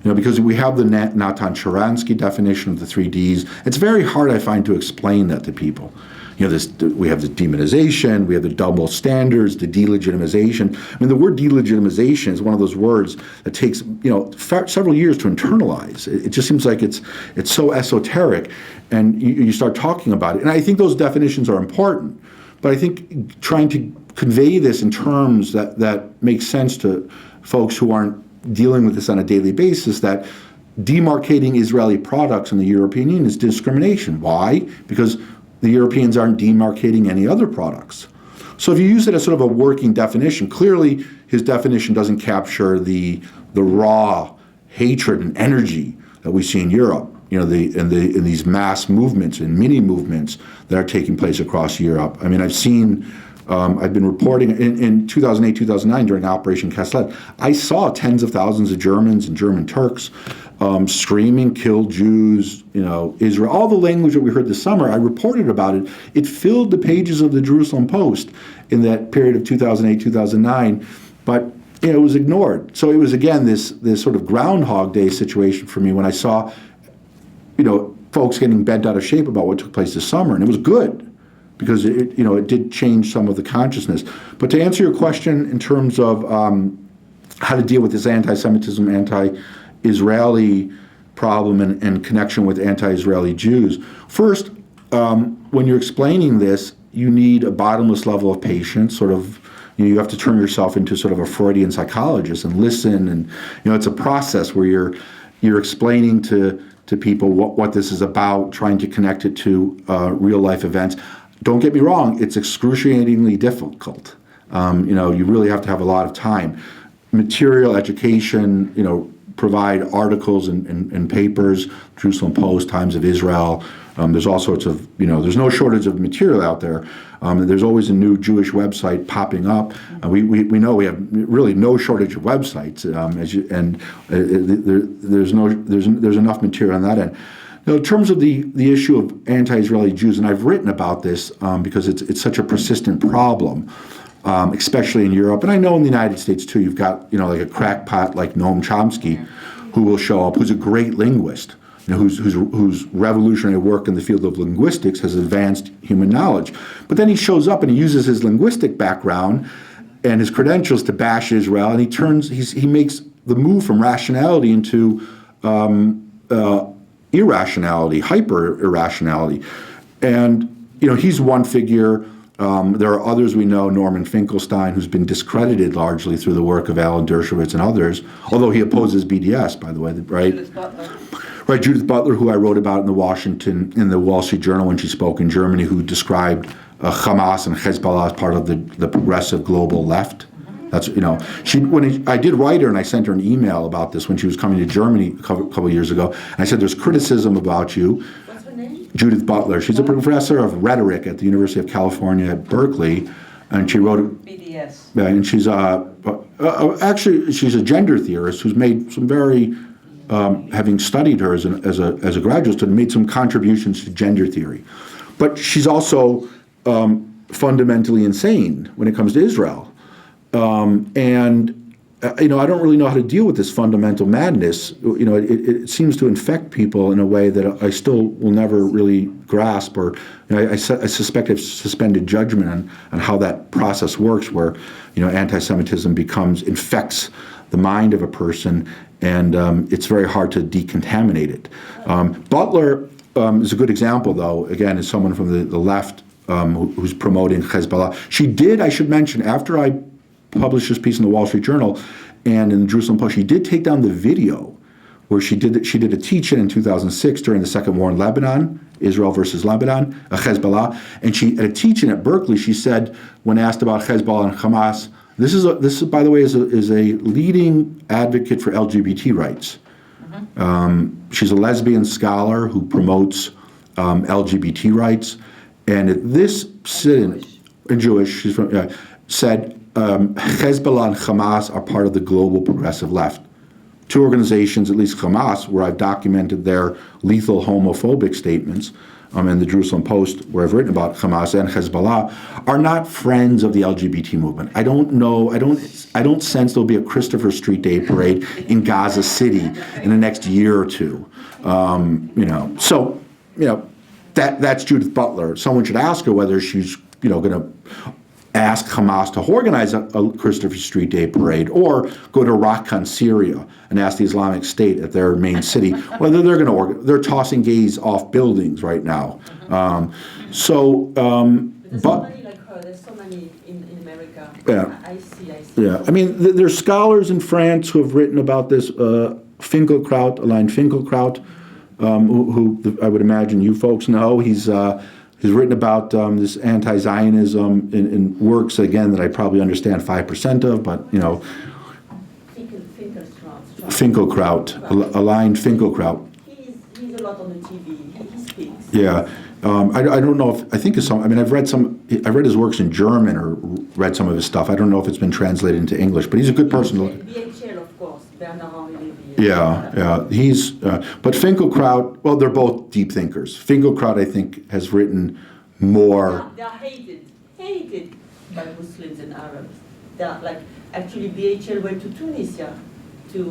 Because we have the Natan Sharansky definition of the 3 Ds. It's very hard, I find, to explain that to people. We have the demonization, we have the double standards, the delegitimization. I mean, the word delegitimization is one of those words that takes, several years to internalize. It just seems like it's so esoteric, and you start talking about it. And I think those definitions are important, but I think trying to convey this in terms that make sense to folks who aren't dealing with this on a daily basis, that demarcating Israeli products in the European Union is discrimination. Why? Because the Europeans aren't demarcating any other products. So if you use it as sort of a working definition, clearly his definition doesn't capture the raw hatred and energy that we see in Europe, in these mass movements and mini movements that are taking place across Europe. I mean, I've seen I've been reporting in 2008, 2009 during Operation Kaslet. I saw tens of thousands of Germans and German Turks screaming, "Kill Jews," Israel, all the language that we heard this summer. I reported about it. It filled the pages of the Jerusalem Post in that period of 2008, 2009, but it was ignored. So it was, again, this sort of Groundhog Day situation for me when I saw, folks getting bent out of shape about what took place this summer, and it was good because it did change some of the consciousness. But to answer your question in terms of how to deal with this anti-Semitism, anti-Israeli problem and connection with anti-Israeli Jews, first, when you're explaining this, you need a bottomless level of patience, sort of. You have to turn yourself into sort of a Freudian psychologist and listen, and it's a process where you're explaining to people what this is about, trying to connect it to real life events. Don't get me wrong; it's excruciatingly difficult. You really have to have a lot of time. Material, education, provide articles and papers, Jerusalem Post, Times of Israel. There's all sorts of, there's no shortage of material out there. There's always a new Jewish website popping up. We know we have really no shortage of websites, there's enough material on that end. Now, in terms of the issue of anti-Israeli Jews, and I've written about this because it's such a persistent problem, especially in Europe, and I know in the United States too. You've got like a crackpot like Noam Chomsky, who will show up, who's a great linguist. Whose revolutionary work in the field of linguistics has advanced human knowledge. But then he shows up and he uses his linguistic background and his credentials to bash Israel, and he makes the move from rationality into irrationality, hyper-irrationality. And, he's one figure. There are others we know, Norman Finkelstein, who's been discredited largely through the work of Alan Dershowitz and others, although he opposes BDS, by the way, right? Judith Butler. Right, Judith Butler, who I wrote about in the Wall Street Journal when she spoke in Germany, who described Hamas and Hezbollah as part of the progressive global left. That's I did write her and I sent her an email about this when she was coming to Germany a couple of years ago. And I said, "There's criticism about you." What's her name? Judith Butler. She's a professor of rhetoric at the University of California at Berkeley, and she wrote. BDS. Yeah, and she's actually she's a gender theorist who's made some very. Having studied her as a graduate student, made some contributions to gender theory. But she's also fundamentally insane when it comes to Israel. I don't really know how to deal with this fundamental madness. It seems to infect people in a way that I still will never really grasp, or I suspect I've suspended judgment on how that process works, where anti-Semitism infects the mind of a person, and it's very hard to decontaminate it. Butler is a good example, though, again, as someone from the left who's promoting Hezbollah. She did, I should mention, after I published this piece in the Wall Street Journal and in the Jerusalem Post, she did take down the video where she did a teach-in in 2006 during the second war in Lebanon, Israel versus Lebanon, Hezbollah, and she, at a teach-in at Berkeley, she said, when asked about Hezbollah and Hamas, this is by the way, is a leading advocate for LGBT rights. She's a lesbian scholar who promotes LGBT rights, and at this sit-in, in Jewish, she's from, said Hezbollah and Hamas are part of the global progressive left. Two organizations, at least Hamas, where I've documented their lethal homophobic statements, and the Jerusalem Post, where I've written about Hamas and Hezbollah, are not friends of the LGBT movement. I don't know. I don't sense there'll be a Christopher Street Day parade in Gaza City in the next year or two. That's Judith Butler. Someone should ask her whether she's going to ask Hamas to organize a Christopher Street Day parade, or go to Raqqa, Syria, and ask the Islamic State at their main city whether they're going to they're tossing gays off buildings right now. There's so many like her. There's so many in America. Yeah. I see. Yeah. I mean, there's scholars in France who have written about this. Finkelkraut, Alain Finkelkraut, who I would imagine you folks know. He's written about this anti-Zionism in works, again, that I probably understand 5% of, but, Finkelkraut, Alain Finkelkraut. He's a lot on the TV. He speaks. Yeah. I don't know if, I think it's some, I mean, I've read his works in German or read some of his stuff. I don't know if it's been translated into English, but he's a good person to look at. BHL, of course, Bernard-Henri Lévy. Yeah, he's, but Finkelkraut, well, they're both deep thinkers. Finkelkraut, I think, has written more. They are hated by Muslims and Arabs. They are like, actually BHL went to Tunisia to,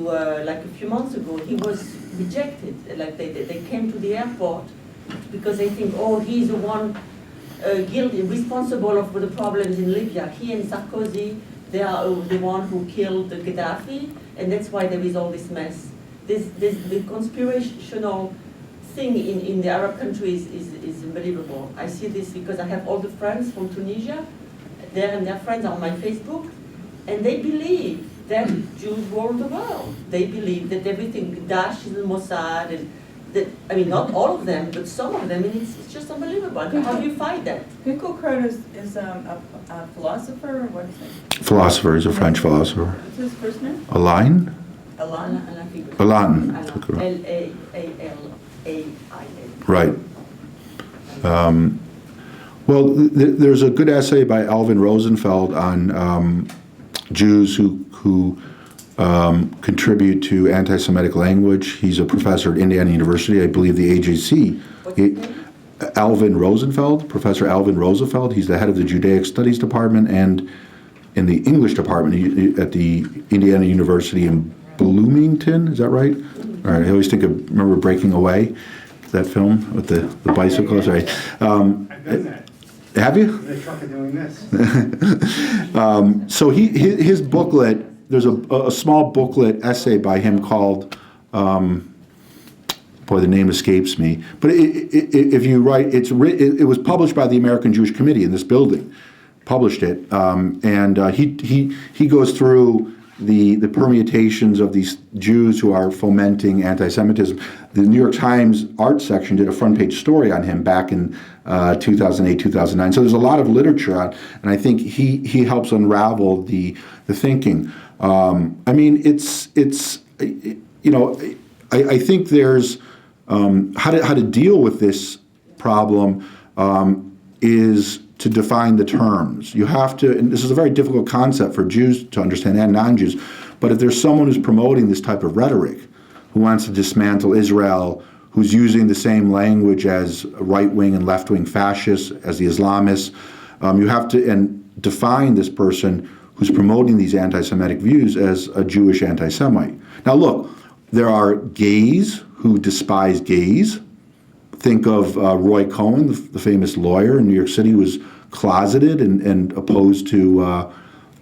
like a few months ago. He was rejected, like they came to the airport because they think, oh, he's the one guilty, responsible for the problems in Libya. He and Sarkozy, they are the one who killed Gaddafi, and that's why there is all this mess. The conspirational thing in the Arab countries is unbelievable. I see this because I have all the friends from Tunisia, there and their friends are on my Facebook, and they believe that Jews rule the world. They believe that everything, Daesh is the Mossad, and that, I mean, not all of them, but some of them, and it's just unbelievable. How do you fight that? Finkelkraut is a philosopher, or what is it? Philosopher, he's a French philosopher. What's his first name? Alain? Alain. Alain. L-A-A-L-A-I-N. Right. Well, there's a good essay by Alvin Rosenfeld on Jews who contribute to anti-Semitic language. He's a professor at Indiana University, I believe the AJC. Alvin Rosenfeld, Professor Alvin Rosenfeld. He's the head of the Judaic Studies Department and in the English department at the Indiana University in Bloomington. Is that right? All right. I always think of, remember Breaking Away, that film with the bicycles, right? I've done that. Have you? The truck are doing this. So his booklet, there's a small booklet essay by him called, boy, the name escapes me. But if you write, it was published by the American Jewish Committee in this building, published it, and he goes through the permutations of these Jews who are fomenting anti-Semitism. The New York Times art section did a front page story on him back in 2008, 2009. So there's a lot of literature on, and I think he helps unravel the thinking. I mean, it's you know, I think there's how to deal with this problem is to define the terms. You have to, and this is a very difficult concept for Jews to understand and non-Jews, but if there's someone who's promoting this type of rhetoric, who wants to dismantle Israel, who's using the same language as right-wing and left-wing fascists, as the Islamists, you have to define this person who's promoting these anti-Semitic views as a Jewish anti-Semite. Now look, there are gays who despise gays. Think of Roy Cohn, the famous lawyer in New York City, who was closeted and opposed to,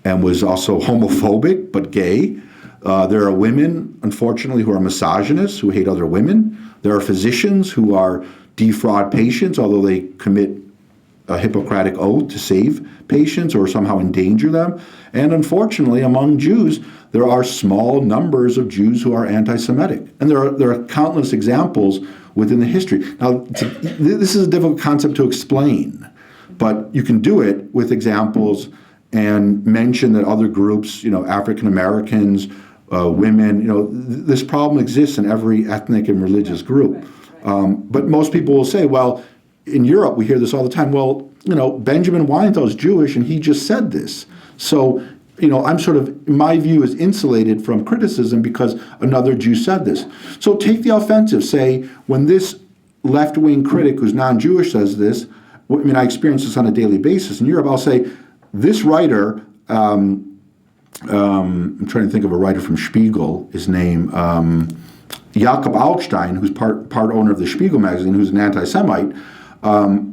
and was also homophobic, but gay. There are women, unfortunately, who are misogynists, who hate other women. There are physicians who are defraud patients, although they commit a Hippocratic oath to save patients or somehow endanger them. And unfortunately, among Jews, there are small numbers of Jews who are anti-Semitic. And there are countless examples within the history. Now, this is a difficult concept to explain, but you can do it with examples and mention that other groups, you know, African Americans, women, you know, this problem exists in every ethnic and religious group. But most people will say, well, in Europe, we hear this all the time. Well, you know, Benjamin Weinthal is Jewish, and he just said this. So, you know, I'm sort of, my view is insulated from criticism because another Jew said this. So take the offensive. Say, when this left-wing critic who's non-Jewish says this, I mean, I experience this on a daily basis in Europe. I'll say, this writer, I'm trying to think of a writer from Spiegel, his name, Jakob Augstein, who's part owner of the Spiegel magazine, who's an anti-Semite.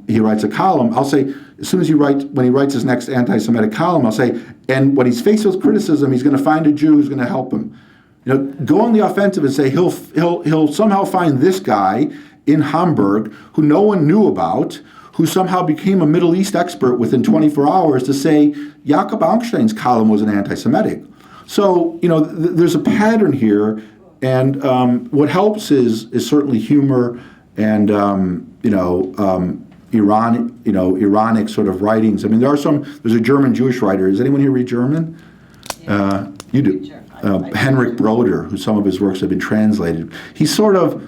He writes a column. I'll say, as soon as when he writes his next anti-Semitic column, I'll say, and when he's faced with criticism, he's going to find a Jew who's going to help him. You know, go on the offensive and say he'll somehow find this guy in Hamburg who no one knew about, who somehow became a Middle East expert within 24 hours to say Jakob Augstein's column was an anti-Semitic. So, you know, there's a pattern here, and what helps is certainly humor and ironic sort of writings. I mean, there's a German Jewish writer. Does anyone here read German? Yeah. You do. Henrik Broder, who some of his works have been translated. He's sort of,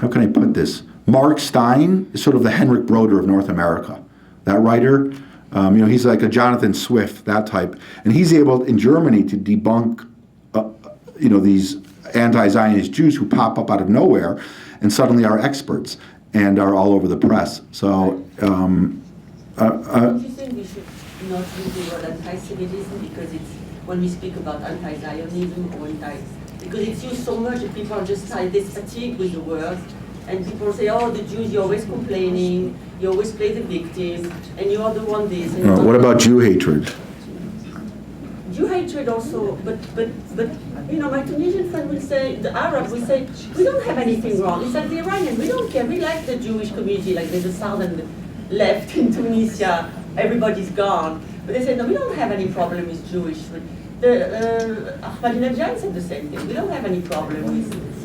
how can I put this? Mark Stein is sort of the Henrik Broder of North America. That writer, he's like a Jonathan Swift, that type. And he's able, in Germany, to debunk, these anti-Zionist Jews who pop up out of nowhere and suddenly are experts and are all over the press. So, Don't you think we should not use the word anti-Semitism because it's when we speak about anti-Zionism or because it's used so much that people are just this fatigue with the word, and people say, oh, the Jews, you're always complaining, you always play the victim, and you are the one this. And what about Jew hatred? Jew hatred also, but my Tunisian friend will say, the Arab will say, we don't have anything wrong. It's like the Iranians, we don't care. We like the Jewish community, like there's a southern left in Tunisia, everybody's gone. But they say, no, we don't have any problem with Jewish. Ahmadinejad said the same thing. We don't have any problem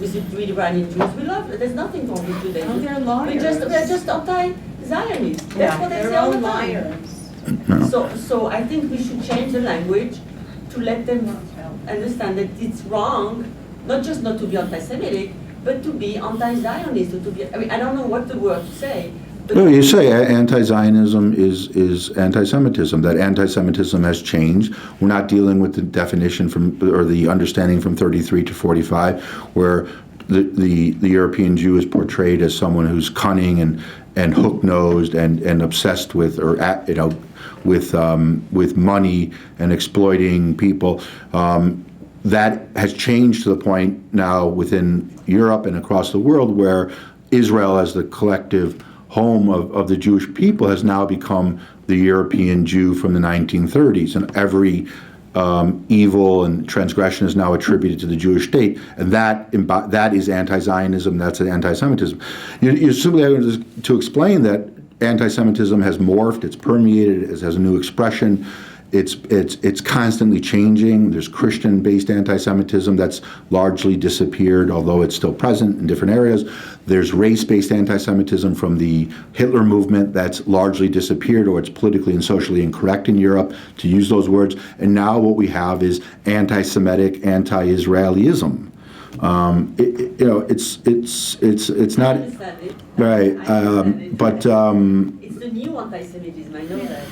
with Iranian Jews. We love, there's nothing wrong with Judaism. Oh, they're liars. We're just anti-Zionist. That's what they say all the time. No. So I think we should change the language to let them understand that it's wrong, not just not to be anti-Semitic, but to be anti-Zionist, or to be, I don't know what the word to say. No, you say anti-Zionism is anti-Semitism. That anti-Semitism has changed. We're not dealing with the definition or the understanding from 33 to 45, where the European Jew is portrayed as someone who's cunning and hook-nosed and obsessed with with money and exploiting people. That has changed to the point now within Europe and across the world where Israel as the collective home of the Jewish people has now become the European Jew from the 1930s, and every evil and transgression is now attributed to the Jewish state, and that is anti-Zionism, that's anti-Semitism. You simply have to explain that anti-Semitism has morphed, it's permeated, it has a new expression. It's constantly changing. There's Christian-based anti-Semitism that's largely disappeared, although it's still present in different areas. There's race-based anti-Semitism from the Hitler movement that's largely disappeared, or it's politically and socially incorrect in Europe to use those words. And now what we have is anti-Semitic, anti-Israelism. It's not right, but it's the new anti-Semitism. I know that,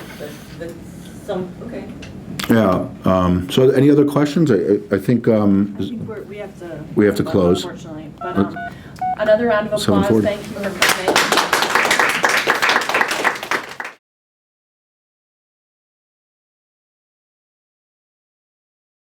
but okay. Yeah. So any other questions? I think we have to close. Unfortunately, but another round of applause. 7:40. Thank you for coming.